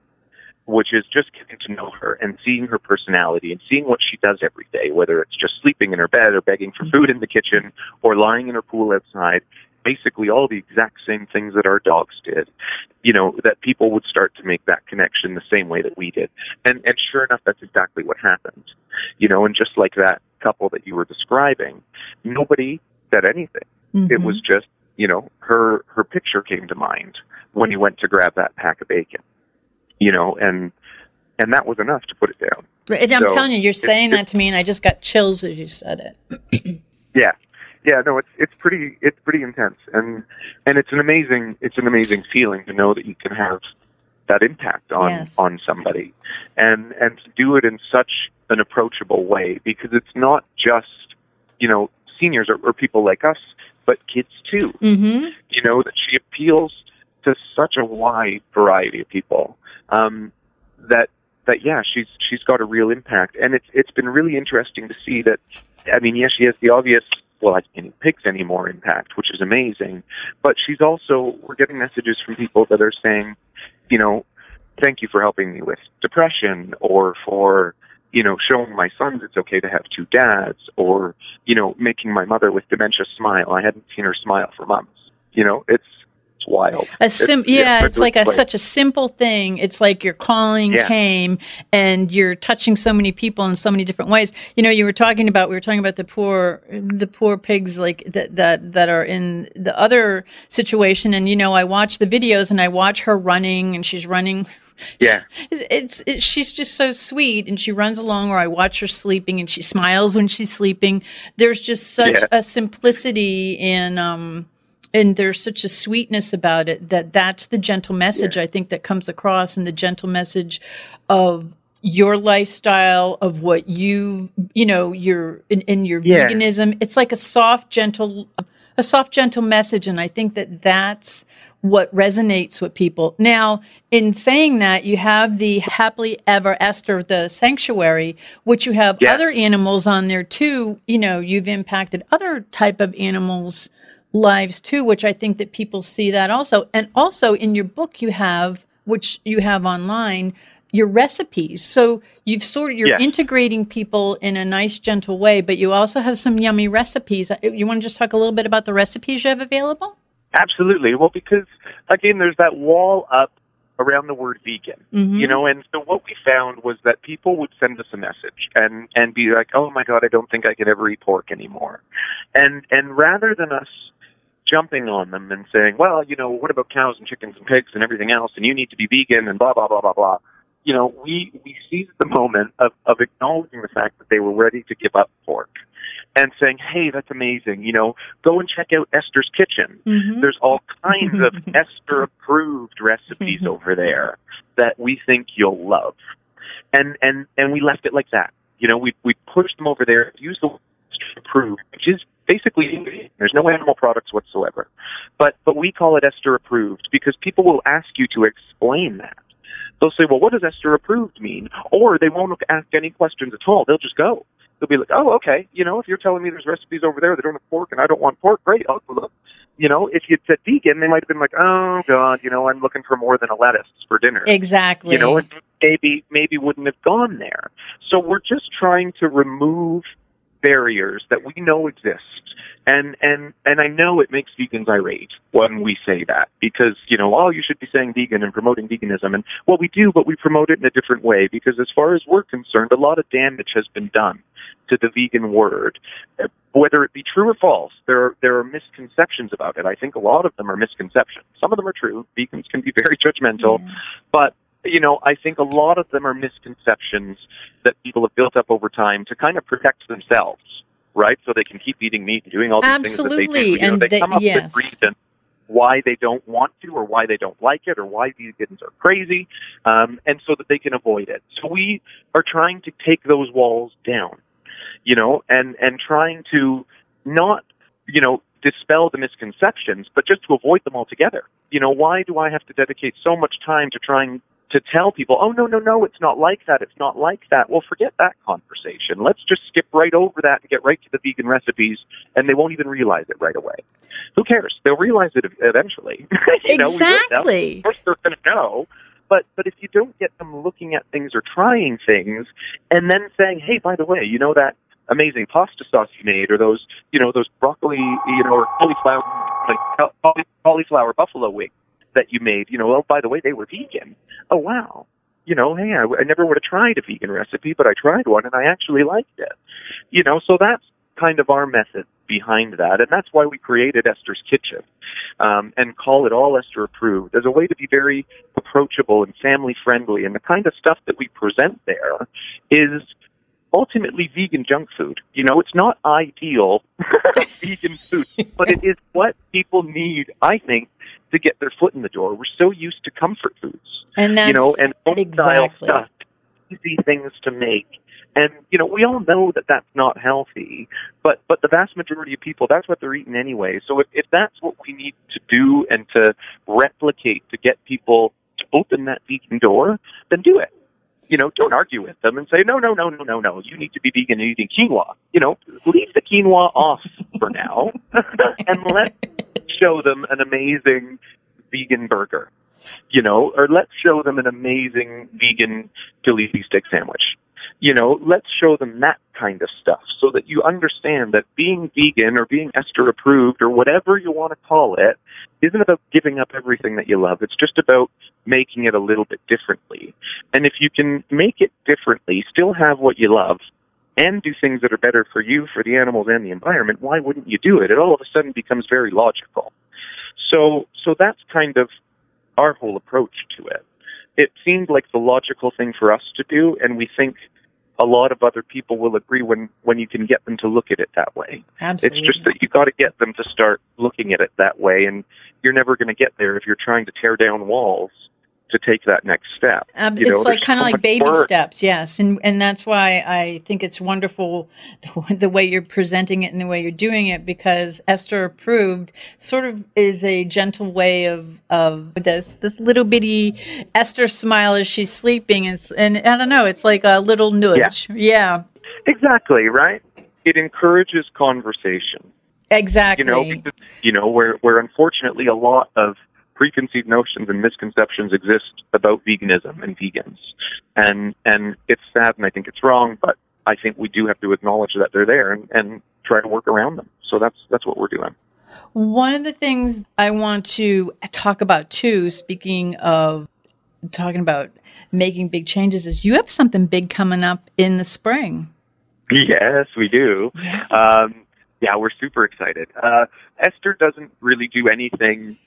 which is just getting to know her and seeing her personality and seeing what she does every day, whether it's just sleeping in her bed or begging for food in the kitchen or lying in her pool outside, basically all the exact same things that our dogs did, that people would start to make that connection the same way that we did. And sure enough, that's exactly what happened. And just like that couple that you were describing, nobody said anything. It was just, her picture came to mind when he went to grab that pack of bacon, and that was enough to put it down.
And I'm telling you, you're saying that to me, and I just got chills as you said it.
No, it's pretty intense, and it's an amazing feeling to know that you can have that impact on somebody, and to do it in such an approachable way, because it's not just seniors or people like us, but kids too. That she appeals to such a wide variety of people. She's got a real impact, and it's been really interesting to see that. I mean, yes, she has the obvious, well, I can't eat pigs anymore impact, which is amazing, but we're getting messages from people that are saying, thank you for helping me with depression, or for, showing my sons it's okay to have two dads, or, making my mother with dementia smile. I hadn't seen her smile for months. It's wild.
It's like such a simple thing. It's like your calling came, and you're touching so many people in so many different ways. We were talking about the poor pigs like that are in the other situation, and I watch the videos and I watch her running, and she's running.
Yeah,
she's just so sweet, and she runs along, or I watch her sleeping and she smiles when she's sleeping. There's just such a simplicity and there's such a sweetness about it that's the gentle message I think that comes across, and the gentle message of your lifestyle, of what you're in your veganism. It's like a soft, gentle message, and I think that's what resonates with people. Now, in saying that, you have the Happily Ever Esther, the sanctuary, which you have other animals on there too. You've impacted other type of animals' lives too, which I think that people see that also. And also in your book which you have online, your recipes. So you're integrating people in a nice, gentle way, but you also have some yummy recipes. You want to just talk a little bit about the recipes you have available?
Absolutely. Well, because, again, there's that wall up around the word vegan, and so what we found was that people would send us a message and be like, oh my God, I don't think I could ever eat pork anymore. And rather than us jumping on them and saying, well, what about cows and chickens and pigs and everything else, and you need to be vegan and blah, blah, blah, blah, blah. We seized the moment of acknowledging the fact that they were ready to give up pork and saying, hey, that's amazing. Go and check out Esther's Kitchen. There's all kinds of Esther-approved recipes over there that we think you'll love. And we left it like that. We pushed them over there, used the word Esther-approved, which is basically, there's no animal products whatsoever. But we call it Esther-approved because people will ask you to explain that. They'll say, well, what does Esther-approved mean? Or they won't ask any questions at all. They'll just go. They'll be like, oh, okay, if you're telling me there's recipes over there that don't have pork and I don't want pork, great, I'll go look. If you'd said vegan, they might have been like, oh, God, I'm looking for more than a lettuce for dinner.
Exactly.
And maybe wouldn't have gone there. So we're just trying to remove barriers that we know exist. And I know it makes vegans irate when we say that because, you should be saying vegan and promoting veganism. And well, we do, but we promote it in a different way because as far as we're concerned, a lot of damage has been done to the vegan word. Whether it be true or false, there are misconceptions about it. I think a lot of them are misconceptions. Some of them are true. Vegans can be very judgmental, but I think a lot of them are misconceptions that people have built up over time to kind of protect themselves, right? So they can keep eating meat and doing all these things that they do.
And
they come up with reasons why they don't want to or why they don't like it or why vegans are crazy, and so that they can avoid it. So we are trying to take those walls down, and trying to not, dispel the misconceptions, but just to avoid them altogether. Why do I have to dedicate so much time to trying to tell people, oh, no, it's not like that, it's not like that? Well, forget that conversation. Let's just skip right over that and get right to the vegan recipes, and they won't even realize it right away. Who cares? They'll realize it eventually.
Exactly.
Of course they're going to know. But if you don't get them looking at things or trying things and then saying, hey, by the way, that amazing pasta sauce you made, or those broccoli, or cauliflower buffalo wings that you made, oh, by the way, they were vegan. Oh, wow. Hey, I never would have tried a vegan recipe, but I tried one and I actually liked it. So that's kind of our method behind that. And that's why we created Esther's Kitchen, and call it all Esther approved as a way to be very approachable and family friendly. And the kind of stuff that we present there is ultimately vegan junk food. It's not ideal vegan food, but it is what people need, I think, to get their foot in the door. We're so used to comfort foods,
and that's,
and home-style stuff, easy things to make. And, we all know that that's not healthy, but the vast majority of people, that's what they're eating anyway. So if that's what we need to do and to replicate to get people to open that vegan door, then do it. Don't argue with them and say, no, you need to be vegan and eating quinoa. Leave the quinoa off for now and let's show them an amazing vegan burger, or let's show them an amazing vegan Philly steak sandwich. Let's show them that kind of stuff so that you understand that being vegan or being Esther approved or whatever you want to call it isn't about giving up everything that you love. It's just about making it a little bit differently. And if you can make it differently, still have what you love, and do things that are better for you, for the animals, and the environment, why wouldn't you do it? It all of a sudden becomes very logical. So that's kind of our whole approach to it. It seemed like the logical thing for us to do, and we think a lot of other people will agree when you can get them to look at it that way.
Absolutely.
It's just that you got to get them to start looking at it that way, and you're never going to get there if you're trying to tear down walls to take that next step.
It's like kind of like baby steps, yes. And that's why I think it's wonderful the way you're presenting it and the way you're doing it, because Esther approved sort of is a gentle way of this little bitty Esther smile as she's sleeping. And I don't know, it's like a little nudge. Yeah.
Exactly, right? It encourages conversation.
Exactly.
Because, where unfortunately a lot of preconceived notions and misconceptions exist about veganism and vegans. And it's sad, and I think it's wrong, but I think we do have to acknowledge that they're there and try to work around them. So that's what we're doing.
One of the things I want to talk about too, speaking of talking about making big changes, is you have something big coming up in the spring.
Yes, we do. Yeah, we're super excited. Esther doesn't really do anything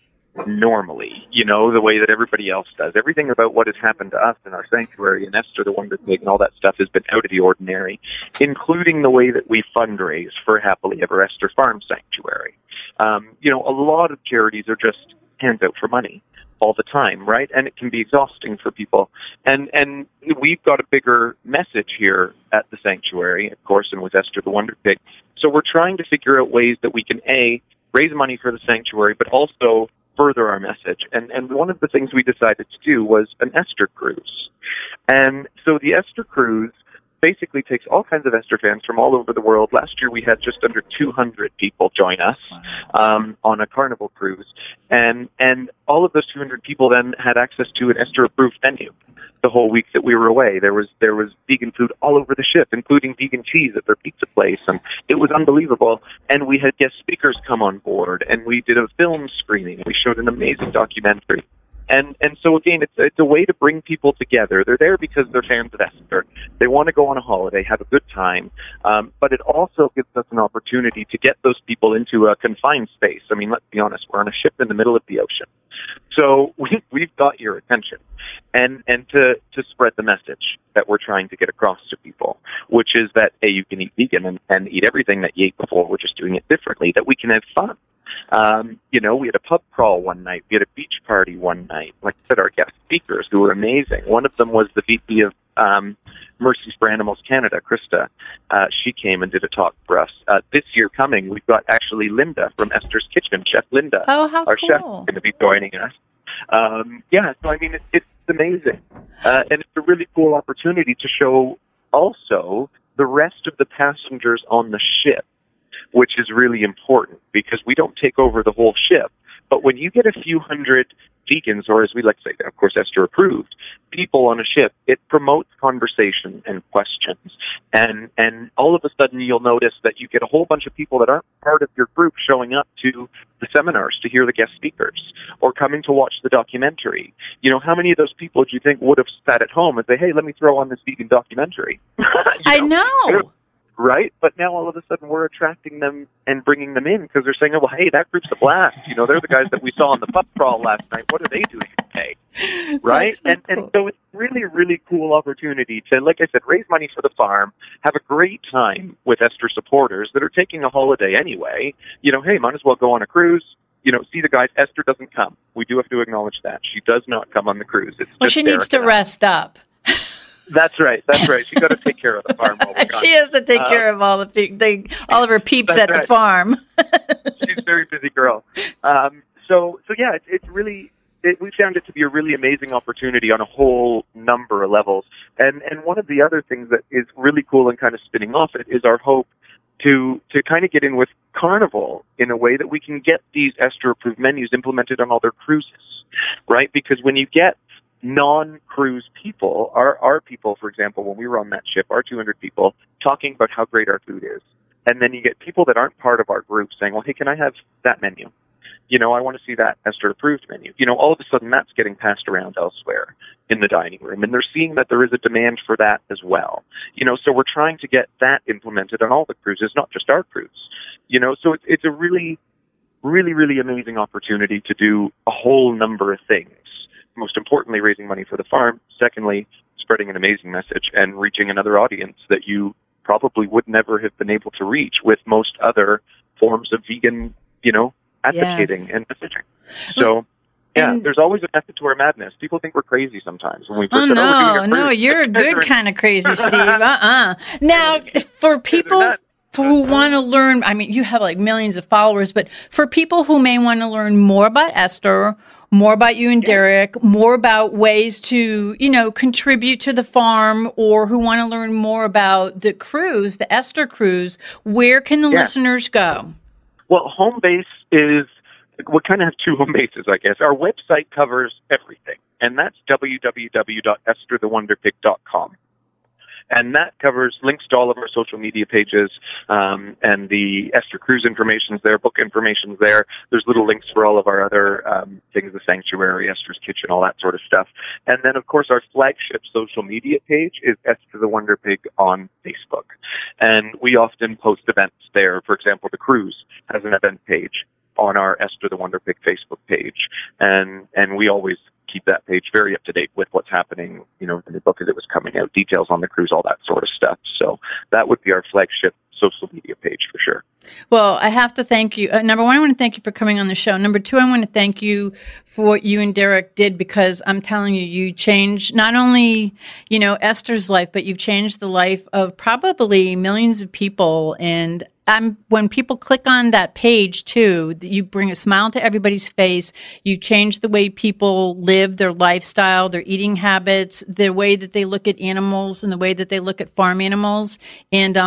normally, the way that everybody else does. Everything about what has happened to us in our sanctuary and Esther the Wonder Pig and all that stuff has been out of the ordinary, including the way that we fundraise for Happily Ever Esther Farm Sanctuary. A lot of charities are just hands out for money all the time, right? And it can be exhausting for people. And we've got a bigger message here at the sanctuary, of course, and with Esther the Wonder Pig. So we're trying to figure out ways that we can, raise money for the sanctuary, but also further our message. And one of the things we decided to do was an Esther cruise. And so the Esther cruise basically takes all kinds of Esther fans from all over the world. Last year we had just under 200 people join us on a Carnival cruise. And all of those 200 people then had access to an Esther-approved menu the whole week that we were away. There was vegan food all over the ship, including vegan cheese at their pizza place, and it was unbelievable. And we had guest speakers come on board, and we did a film screening. We showed an amazing documentary. And so again, it's a way to bring people together. They're there because they're fans of Esther. They want to go on a holiday, have a good time, but it also gives us an opportunity to get those people into a confined space. I mean, let's be honest, we're on a ship in the middle of the ocean. So we've got your attention, and to spread the message that we're trying to get across to people, which is that, you can eat vegan and eat everything that you ate before. We're just doing it differently, that we can have fun. We had a pub crawl one night. We had a beach party one night. Like I said, our guest speakers, who were amazing. One of them was the VP of Mercies for Animals Canada, Krista. She came and did a talk for us. This year coming, we've got actually Linda from Esther's Kitchen, Chef Linda.
Oh, how
our
cool.
chef, is going to be joining us. So I mean, it's amazing. And it's a really cool opportunity to show also the rest of the passengers on the ship, which is really important because we don't take over the whole ship. But when you get a few hundred vegans, or as we like to say, of course, Esther approved, people on a ship, it promotes conversation and questions. And all of a sudden you'll notice that you get a whole bunch of people that aren't part of your group showing up to the seminars to hear the guest speakers or coming to watch the documentary. How many of those people do you think would have sat at home and say, hey, let me throw on this vegan documentary?
I know.
Right? But now all of a sudden we're attracting them and bringing them in because they're saying, oh, well, hey, that group's a blast. They're the guys that we saw on the pub crawl last night. What are they doing today? Right?
So cool.
And so it's really, really cool opportunity to, like I said, raise money for the farm, have a great time with Esther supporters that are taking a holiday anyway. Hey, might as well go on a cruise. See the guys. Esther doesn't come. We do have to acknowledge that. She does not come on the cruise.
Well, she needs to rest up.
That's right. She's got to take care of the farm while we're gone.
She has to take care of all of her peeps at the farm.
She's a very busy girl. So yeah, it's really, we found it to be a really amazing opportunity on a whole number of levels. And one of the other things that is really cool and kind of spinning off it is our hope to kind of get in with Carnival in a way that we can get these Esther-approved menus implemented on all their cruises, right? Because when you get non-cruise people, our people, for example, when we were on that ship, our 200 people, talking about how great our food is. And then you get people that aren't part of our group saying, well, hey, can I have that menu? I want to see that Esther-approved menu. All of a sudden that's getting passed around elsewhere in the dining room. And they're seeing that there is a demand for that as well. So we're trying to get that implemented on all the cruises, not just our cruise. So it's a really, really, really amazing opportunity to do a whole number of things. Most importantly, raising money for the farm. Secondly, spreading an amazing message and reaching another audience that you probably would never have been able to reach with most other forms of vegan, advocating and messaging. So, there's always a method to our madness. People think we're crazy sometimes when we first said, we're doing a cruise.
No, you're a good kind of crazy, Steve. Now, for people who want to learn, I mean, you have like millions of followers, but for people who may want to learn more about Esther, more about you and Derek, more about ways to, contribute to the farm, or who want to learn more about the cruise, the Esther cruise, where can the listeners go?
Well, home base is we kind of have two home bases, I guess. Our website covers everything, and that's www.estherthewonderpig.com. And that covers links to all of our social media pages, and the Esther Cruise information's there, book information's there. There's little links for all of our other things, the Sanctuary, Esther's Kitchen, all that sort of stuff. And then, of course, our flagship social media page is Esther the Wonder Pig on Facebook. And we often post events there. For example, the cruise has an event page on our Esther the Wonder Pig Facebook page. And we always keep that page very up to date with what's happening, in the book as it was coming out, details on the cruise, all that sort of stuff. So that would be our flagship social media page for sure.
Well, I have to thank you. Number one, I want to thank you for coming on the show. Number two, I want to thank you for what you and Derek did, because I'm telling you, you changed not only, Esther's life, but you've changed the life of probably millions of people. And when people click on that page too, you bring a smile to everybody's face. You change the way people live, their lifestyle, their eating habits, the way that they look at animals and the way that they look at farm animals. And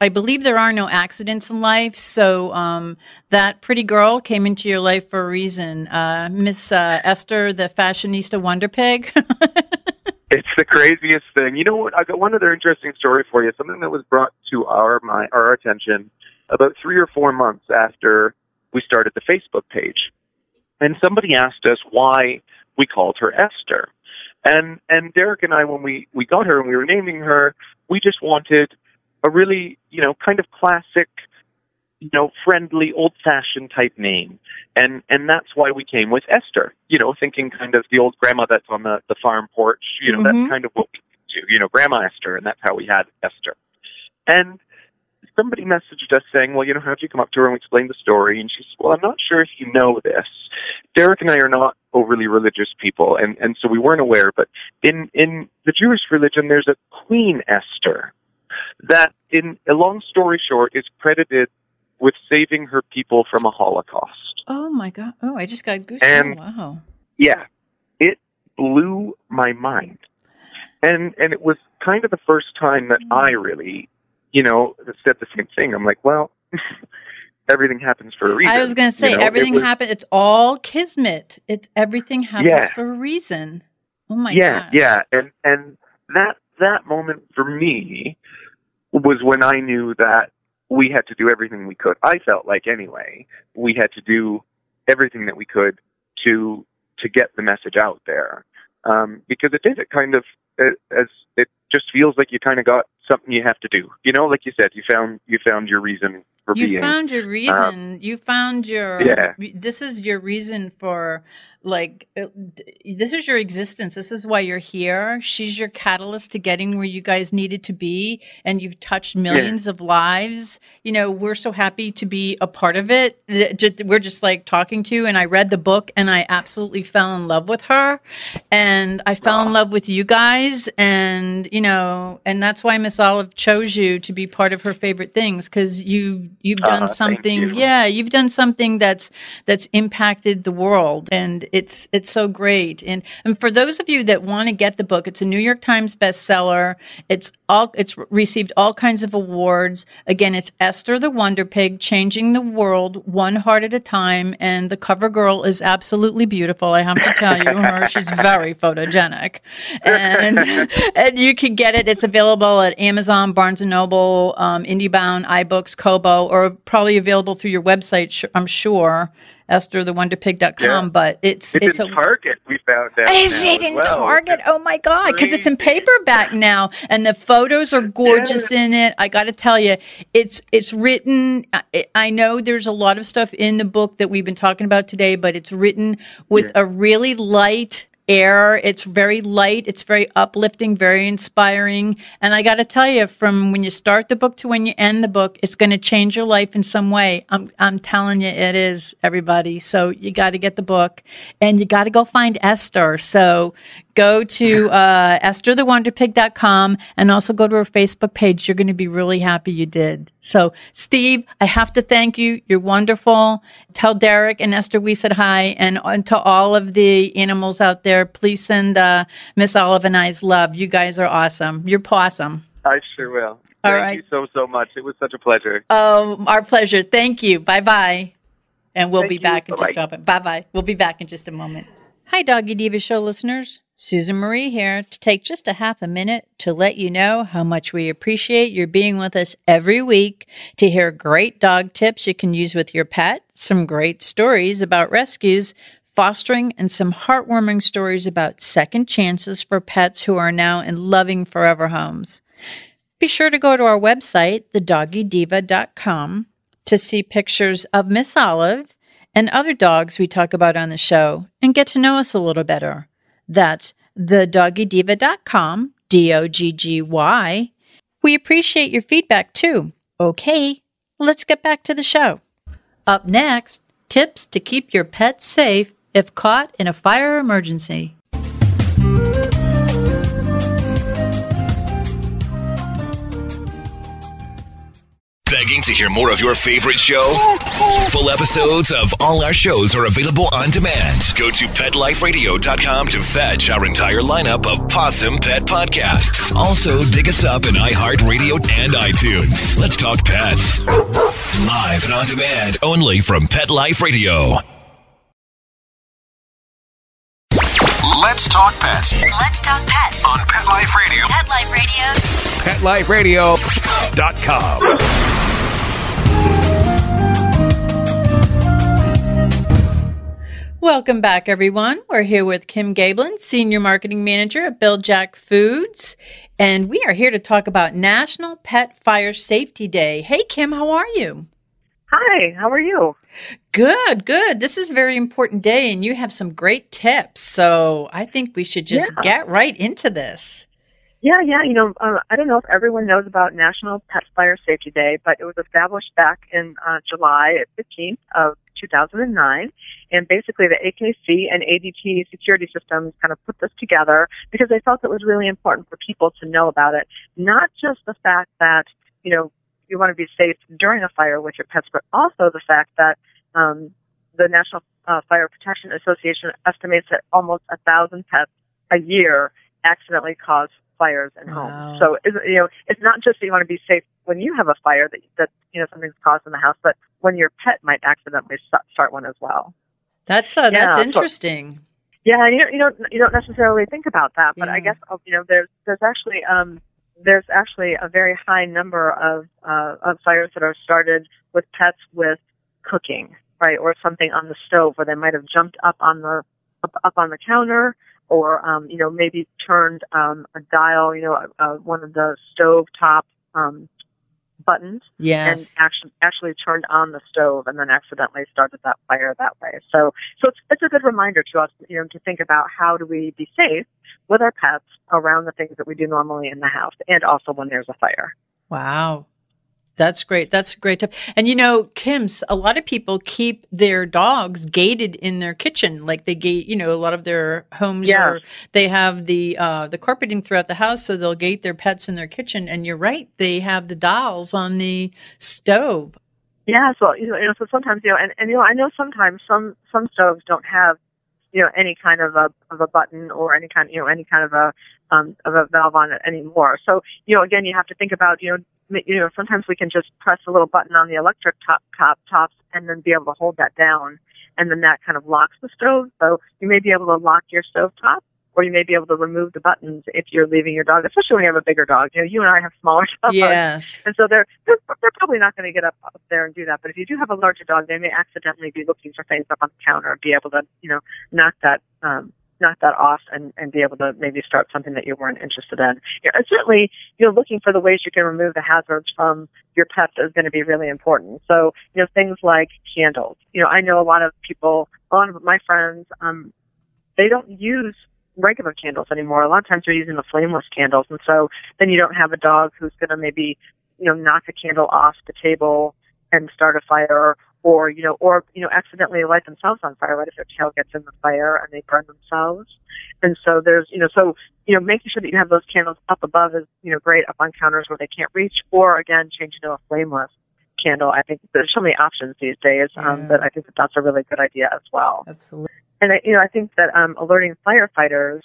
I believe there are no accidents in life. So that pretty girl came into your life for a reason. Miss Esther, the fashionista Wonder Pig.
It's the craziest thing. You know what? I got one other interesting story for you. Something that was brought to our attention about 3 or 4 months after we started the Facebook page. And somebody asked us why we called her Esther. And Derek and I, when we got her and we were naming her, we just wanted a really, kind of classic, friendly, old-fashioned type name. And that's why we came with Esther, thinking kind of the old grandma that's on the farm porch, that's kind of what we do, Grandma Esther, and that's how we had Esther. And somebody messaged us saying, well, how'd you come up to her and explain the story? And she said, well, I'm not sure if you know this. Derek and I are not overly religious people, and so we weren't aware, but in the Jewish religion, there's a Queen Esther that, in a long story short, is credited with saving her people from a Holocaust.
Oh, my God. Oh, I just got goosebumps.
And,
wow.
Yeah, it blew my mind. And it was kind of the first time that I really, said the same thing. I'm like, well, everything happens for a reason.
I was going to say, everything happened. It's all kismet. Everything happens for a reason. Oh, my God.
Yeah. And that moment for me was when I knew that we had to do everything we could. I felt like, anyway, we had to do everything that we could to get the message out there. Because it did. It kind of, as it just feels like you kind of got something you have to do. Like you said, you found your reason for being.
You found your reason. You found your.
Yeah.
This is your reason for, this is your existence. This is why you're here. She's your catalyst to getting where you guys needed to be, and you've touched millions of lives. We're so happy to be a part of it. We're just talking to you, and I read the book, and I absolutely fell in love with her, and I fell in love with you guys, and and that's why Miss Olive chose you to be part of her favorite things, because you've done something. Yeah, you've done something that's impacted the world, and it's so great. And for those of you that want to get the book, it's a New York Times bestseller. It's received all kinds of awards. Again, it's Esther the Wonder Pig, Changing the World One Heart at a Time, and the cover girl is absolutely beautiful. I have to tell you, she's very photogenic, and you can get it. It's available at Amazon, Barnes & Noble, IndieBound, iBooks, Kobo, or probably available through your website, I'm sure, EstherTheWonderPig.com. But it's
in Target, we found out.
Is it in Target? Oh, my God, because it's in paperback now, and the photos are gorgeous in it. I got to tell you, it's written, I know there's a lot of stuff in the book that we've been talking about today, but it's written with a really light air. It's very light. It's very uplifting, very inspiring. And I got to tell you, from when you start the book to when you end the book, it's going to change your life in some way. I'm telling you, it is, everybody. So you got to get the book, and you got to go find Esther. So go to EstherTheWonderPig.com, and also go to her Facebook page. You're going to be really happy you did. So, Steve, I have to thank you. You're wonderful. Tell Derek and Esther we said hi, and to all of the animals out there, please send Miss Olive and I's love. You guys are awesome. You're pawsome.
I sure will. Thank you so much. It was such a pleasure.
Oh, our pleasure. Thank you. Bye-bye. And we'll
Thank
be
you.
back in just a
Bye-bye.
moment. Bye-bye. We'll be back in just a moment. Hi, Doggy Diva Show listeners. Susan Marie here to take just a half a minute to let you know how much we appreciate your being with us every week to hear great dog tips you can use with your pet, some great stories about rescues, fostering, and some heartwarming stories about second chances for pets who are now in loving forever homes. Be sure to go to our website, thedoggydiva.com, to see pictures of Miss Olive and other dogs we talk about on the show and get to know us a little better. That's thedoggydiva.com, DOGGY. We appreciate your feedback too. Okay, let's get back to the show. Up next, tips to keep your pets safe if caught in a fire emergency.
Begging to hear more of your favorite show? Full episodes of all our shows are available on demand. Go to PetLifeRadio.com to fetch our entire lineup of Possum Pet podcasts. Also, dig us up in iHeartRadio and iTunes. Let's talk pets. Live and on demand, only from Pet Life Radio.
Let's talk pets
Let's talk pets
on Pet Life Radio.
Pet Life Radio.
PetLifeRadio.com.
Welcome back, everyone. We're here with Kim Gaebelein, Senior Marketing Manager at Bil Jac Foods, and we are here to talk about National Pet Fire Safety Day. Hey, Kim, how are you?
Hi, how are you?
Good, good. This is a very important day, and you have some great tips, so I think we should just get right into this.
Yeah. I don't know if everyone knows about National Pet Fire Safety Day, but it was established back in July 15th of 2009. And basically the AKC and ADT security systems kind of put this together because they felt it was really important for people to know about it. Not just the fact that, you want to be safe during a fire with your pets, but also the fact that the National Fire Protection Association estimates that almost 1,000 pets a year accidentally cause fires in homes. So it's not just that you want to be safe when you have a fire that something's caused in the house, but when your pet might accidentally start one as well.
That's interesting.
Yeah, and you don't necessarily think about that, but I guess there's actually a very high number of fires that are started with pets with cooking, right, or something on the stove where they might have jumped up on the counter, or maybe turned a dial, one of the stove top buttons, and actually turned on the stove and then accidentally started that fire that way. So it's a good reminder to us, to think about how do we be safe with our pets around the things that we do normally in the house, and also when there's a fire.
Wow. That's great. That's a great tip. And Kim, a lot of people keep their dogs gated in their kitchen. Like they gate, a lot of their homes they have the carpeting throughout the house, so they'll gate their pets in their kitchen. And you're right, they have the dials on the stove.
Yeah, so so sometimes and I know sometimes some stoves don't have any kind of a button or any kind of a valve on it anymore. So again, you have to think about sometimes we can just press a little button on the electric tops and then be able to hold that down, and then that kind of locks the stove. So you may be able to lock your stove top, or you may be able to remove the buttons if you're leaving your dog, especially when you have a bigger dog. You and I have smaller dogs.
Yes.
And so they're probably not going to get up there and do that. But if you do have a larger dog, they may accidentally be looking for things up on the counter and be able to, knock that off and be able to maybe start something that you weren't interested in. And certainly, looking for the ways you can remove the hazards from your pets is going to be really important. So, things like candles. I know a lot of my friends, they don't use regular candles anymore. A lot of times they're using the flameless candles. And so then you don't have a dog who's going to maybe, knock a candle off the table and start a fire, or accidentally light themselves on fire, right? If their tail gets in the fire and they burn themselves. And so there's, making sure that you have those candles up above is, great, up on counters where they can't reach, or again, changing to a flameless candle. I think there's so many options these days that I think that's a really good idea as well.
Absolutely.
And I think that alerting firefighters,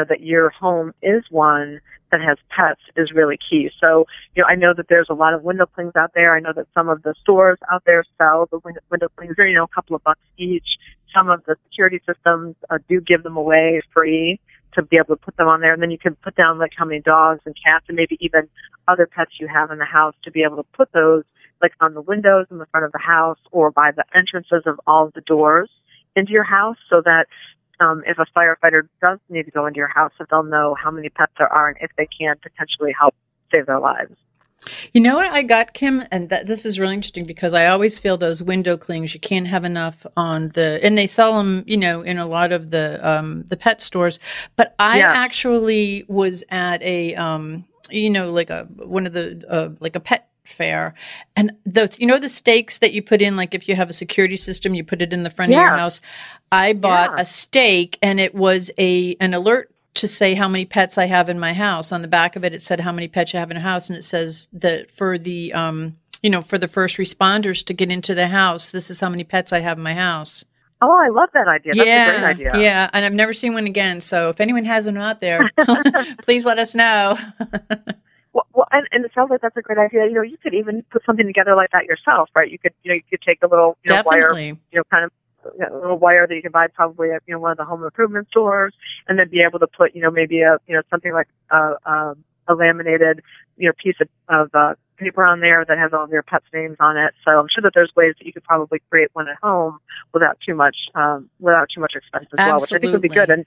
that your home is one that has pets is really key. So, I know that there's a lot of window clings out there. I know that some of the stores out there sell the window clings. They're, a couple of bucks each. Some of the security systems do give them away free to be able to put them on there. And then you can put down like how many dogs and cats and maybe even other pets you have in the house to be able to put those like on the windows in the front of the house or by the entrances of all of the doors into your house, so that if a firefighter does need to go into your house, that they'll know how many pets there are and if they can potentially help save their lives.
You know what I got, Kim? And this is really interesting because I always feel those window clings, you can't have enough on and they sell them, in a lot of the pet stores. But I actually was at a, like a pet fair, and the stakes that you put in, like if you have a security system, you put it in the front of your house. I bought a stake, and it was an alert to say how many pets I have in my house. On the back of it, it said how many pets you have in a house, and it says that for the for the first responders to get into the house, this is how many pets I have in my house.
Oh, I love that idea. That's a great idea.
Yeah, and I've never seen one again. So if anyone has them out there, please let us know.
Well, and it sounds like that's a great idea. You could even put something together like that yourself, right? You could take a little, wire, kind of a little wire that you can buy probably at, one of the home improvement stores, and then be able to put, maybe something like a laminated, piece of paper on there that has all of your pets' names on it. So I'm sure that there's ways that you could probably create one at home without too much expense as well, which I think would be good. And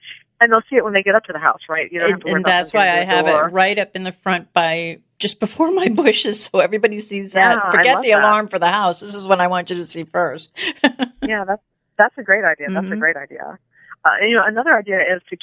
they'll see it when they get up to the house, right? You don't have to worry
and that's why I have it right up in the front by just before my bushes, so everybody sees that.
Yeah,
Forget the alarm for the house. This is what I want you to see first.
Yeah, that's a great idea. That's a great idea. Another idea is to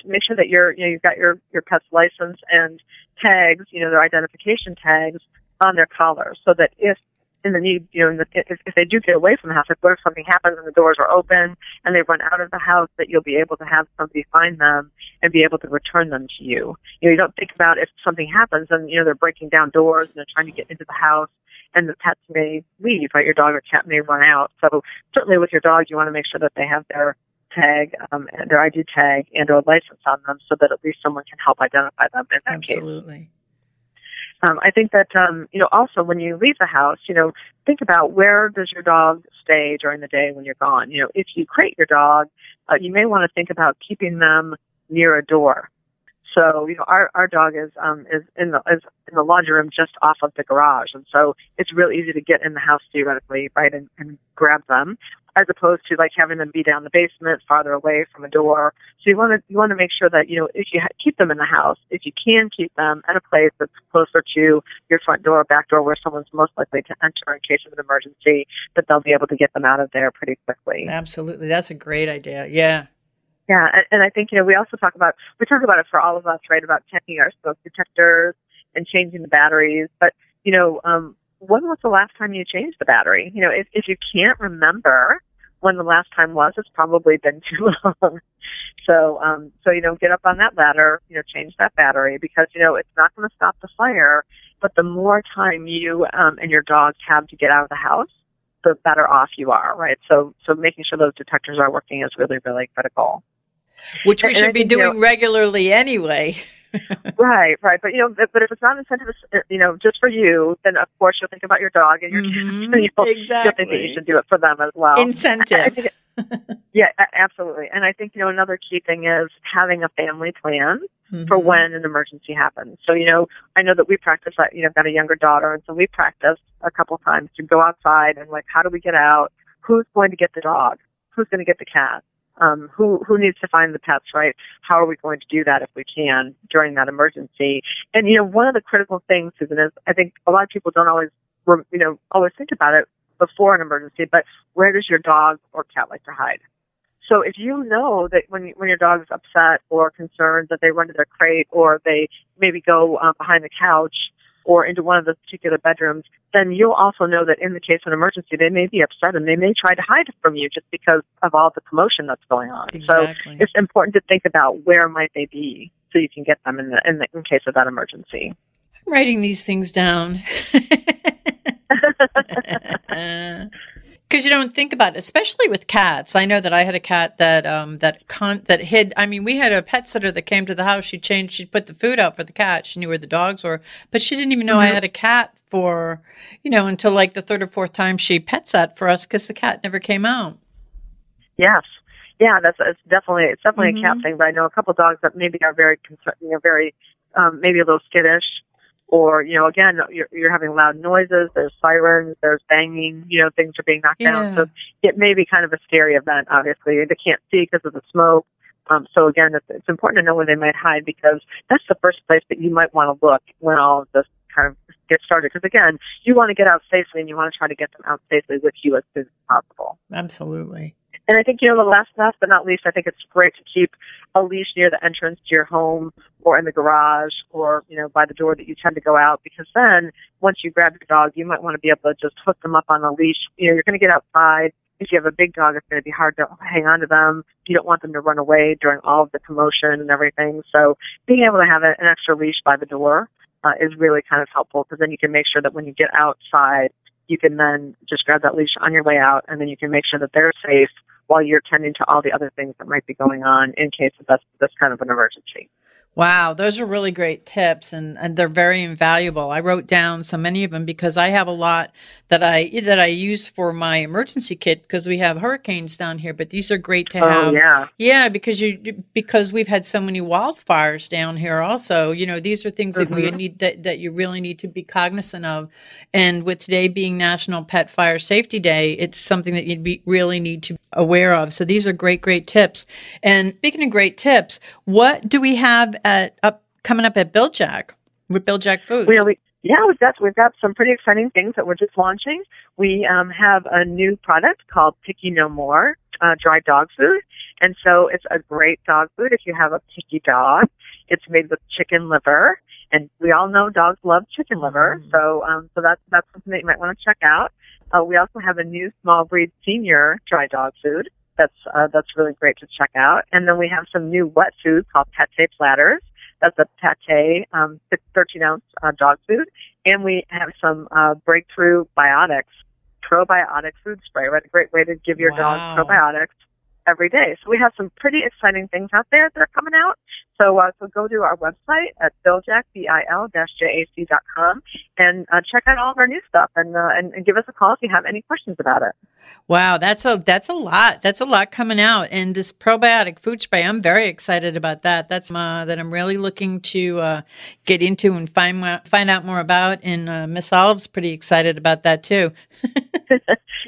make sure that you've got your pet's license and tags, their identification tags on their collar, so that if if they do get away from the house, like what if something happens and the doors are open and they run out of the house, that you'll be able to have somebody find them and be able to return them to you. You don't think about if something happens and they're breaking down doors and they're trying to get into the house, and the pets may leave, right? Your dog or cat may run out. So certainly with your dog, you want to make sure that they have their tag, their ID tag and or license on them, so that at least someone can help identify them in that case.
Absolutely.
I think that, also when you leave the house, think about where does your dog stay during the day when you're gone. If you crate your dog, you may want to think about keeping them near a door. So, our dog is in the laundry room just off of the garage. And so it's real easy to get in the house theoretically, right, and grab them, as opposed to like having them be down the basement farther away from a door. So you want to make sure that, if you keep them in the house, if you can keep them at a place that's closer to your front door or back door where someone's most likely to enter in case of an emergency, that they'll be able to get them out of there pretty quickly.
Absolutely. That's a great idea. Yeah.
Yeah, and I think, we also talk about it for all of us, right, about checking our smoke detectors and changing the batteries. But, when was the last time you changed the battery? If you can't remember when the last time was, it's probably been too long. So get up on that ladder, change that battery, because, it's not going to stop the fire, but the more time you and your dog have to get out of the house, the better off you are, right? So making sure those detectors are working is really, really critical.
Which we should be doing regularly anyway.
Right. But but if it's not incentive, just for you, then of course you'll think about your dog and your cat.
Exactly.
You'll think that you should do it for them as well.
Incentive.
Yeah, absolutely. And I think another key thing is having a family plan for when an emergency happens. So I know that we practice. I've got a younger daughter, and so we practice a couple of times to go outside and how do we get out? Who's going to get the dog? Who's going to get the cat? Who needs to find the pets, right? How are we going to do that if we can during that emergency? And, one of the critical things, Susan, is I think a lot of people don't always think about it before an emergency, but where does your dog or cat like to hide? So if you know that when your dog is upset or concerned, that they run to their crate or they maybe go behind the couch or into one of the particular bedrooms, then you'll also know that in the case of an emergency, they may be upset and they may try to hide from you just because of all the commotion that's going on.
Exactly.
So it's important to think about where might they be so you can get them in case of that emergency.
I'm writing these things down. Because because you don't think about it, especially with cats. I know that I had a cat that that hid. I mean, we had a pet sitter that came to the house. She'd put the food out for the cat. She knew where the dogs were, but she didn't even know I had a cat for, until like the third or fourth time she pet sat for us because the cat never came out.
Yes. Yeah, it's definitely a cat thing. But I know a couple of dogs that maybe are very maybe a little skittish, or again, you're having loud noises. There's sirens. There's banging. Things are being knocked down. So it may be kind of a scary event. Obviously, they can't see because of the smoke. So again, it's important to know where they might hide, because that's the first place that you might want to look when all of this kind of gets started. Because again, you want to get out safely, and you want to try to get them out safely with you as soon as possible.
Absolutely.
And I think, the last but not least, I think it's great to keep a leash near the entrance to your home, or in the garage, or, by the door that you tend to go out, because then once you grab your dog, you might want to be able to just hook them up on a leash. You're going to get outside. If you have a big dog, it's going to be hard to hang on to them. You don't want them to run away during all of the commotion and everything. So being able to have an extra leash by the door is really kind of helpful, because then you can make sure that when you get outside, you can then just grab that leash on your way out, and then you can make sure that they're safe while you're tending to all the other things that might be going on in case of this kind of an emergency.
Wow, those are really great tips, and they're very invaluable. I wrote down so many of them because I have a lot that I use for my emergency kit, because we have hurricanes down here. But these are great to have. Yeah, because we've had so many wildfires down here. Also, these are things that we need that you really need to be cognizant of. And with today being National Pet Fire Safety Day, it's something that you'd really need to be aware of. So these are great tips. And speaking of great tips, what do we have coming up at Bil Jac with Bil Jac Foods?
We've got some pretty exciting things that we're just launching. We have a new product called Picky No More dry dog food, and so it's a great dog food if you have a picky dog. It's made with chicken liver, and we all know dogs love chicken liver, so that's something that you might want to check out. We also have a new small breed senior dry dog food. That's really great to check out. And then we have some new wet food called Pate Platters. That's a pate 13-ounce dog food. And we have some breakthrough biotics, probiotic food spray, right? A great way to give your dog probiotics every day. So we have some pretty exciting things out there that are coming out. So go to our website at biljac, BIL-JAC.com, and check out all of our new stuff, and give us a call if you have any questions about it.
Wow, that's a lot. That's a lot coming out. And this probiotic food spray, I'm very excited about that. That's that I'm really looking to get into and find out more about. And Miss Olive's pretty excited about that too.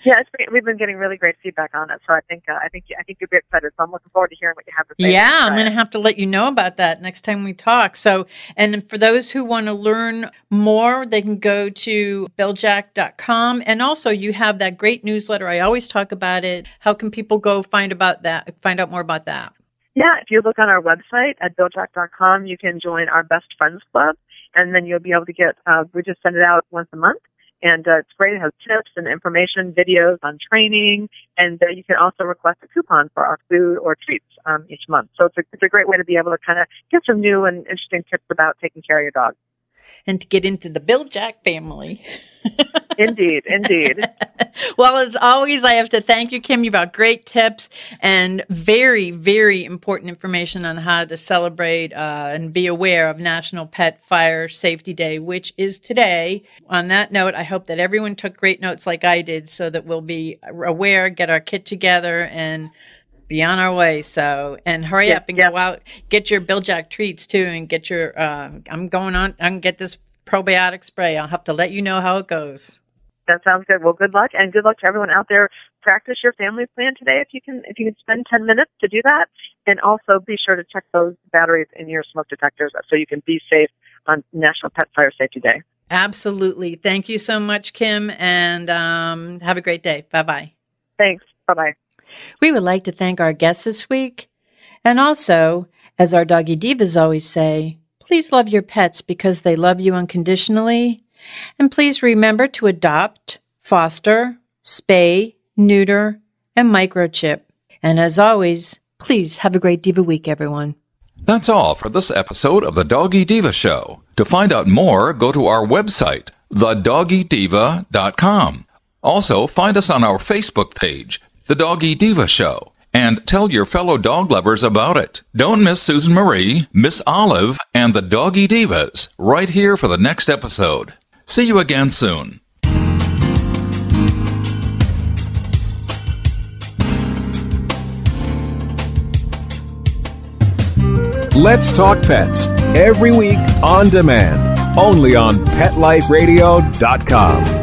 Yeah, we've been getting really great feedback on it, so I think you'll be excited. So I'm looking forward to hearing what you have to say.
Yeah, I'm going to have to let you know about that next time we talk. So, and for those who want to learn more, they can go to biljac.com, and also you have that great newsletter. I always talk about it. How can people go find out more about that?
Yeah, if you look on our website at biljac.com, you can join our Best Friends Club, and then you'll be able to get. We just send it out once a month. And it's great. It has tips and information, videos on training, and you can also request a coupon for our food or treats each month. So it's a great way to be able to kind of get some new and interesting tips about taking care of your dog.
And to get into the Bil Jac family.
Indeed.
Well, as always, I have to thank you, Kim. You've got great tips and very, very important information on how to celebrate and be aware of National Pet Fire Safety Day, which is today. On that note, I hope that everyone took great notes like I did, so that we'll be aware, get our kit together, and be on our way. So, and hurry up and go out, get your Bil Jac treats too, and get your, I'm going get this probiotic spray. I'll have to let you know how it goes.
That sounds good. Well, good luck, and good luck to everyone out there. Practice your family plan today if you can spend 10 minutes to do that. And also be sure to check those batteries in your smoke detectors so you can be safe on National Pet Fire Safety Day.
Absolutely. Thank you so much, Kim, and have a great day. Bye-bye.
Thanks. Bye-bye.
We would like to thank our guests this week. And also, as our Doggy Divas always say, please love your pets because they love you unconditionally. And please remember to adopt, foster, spay, neuter, and microchip. And as always, please have a great Diva week, everyone.
That's all for this episode of the Doggy Diva Show. To find out more, go to our website, thedoggydiva.com. Also, find us on our Facebook page, The Doggy Diva Show, and tell your fellow dog lovers about it. Don't miss Susan Marie, Miss Olive, and the Doggy Divas right here for the next episode. See you again soon.
Let's Talk Pets, every week on demand, only on PetLifeRadio.com.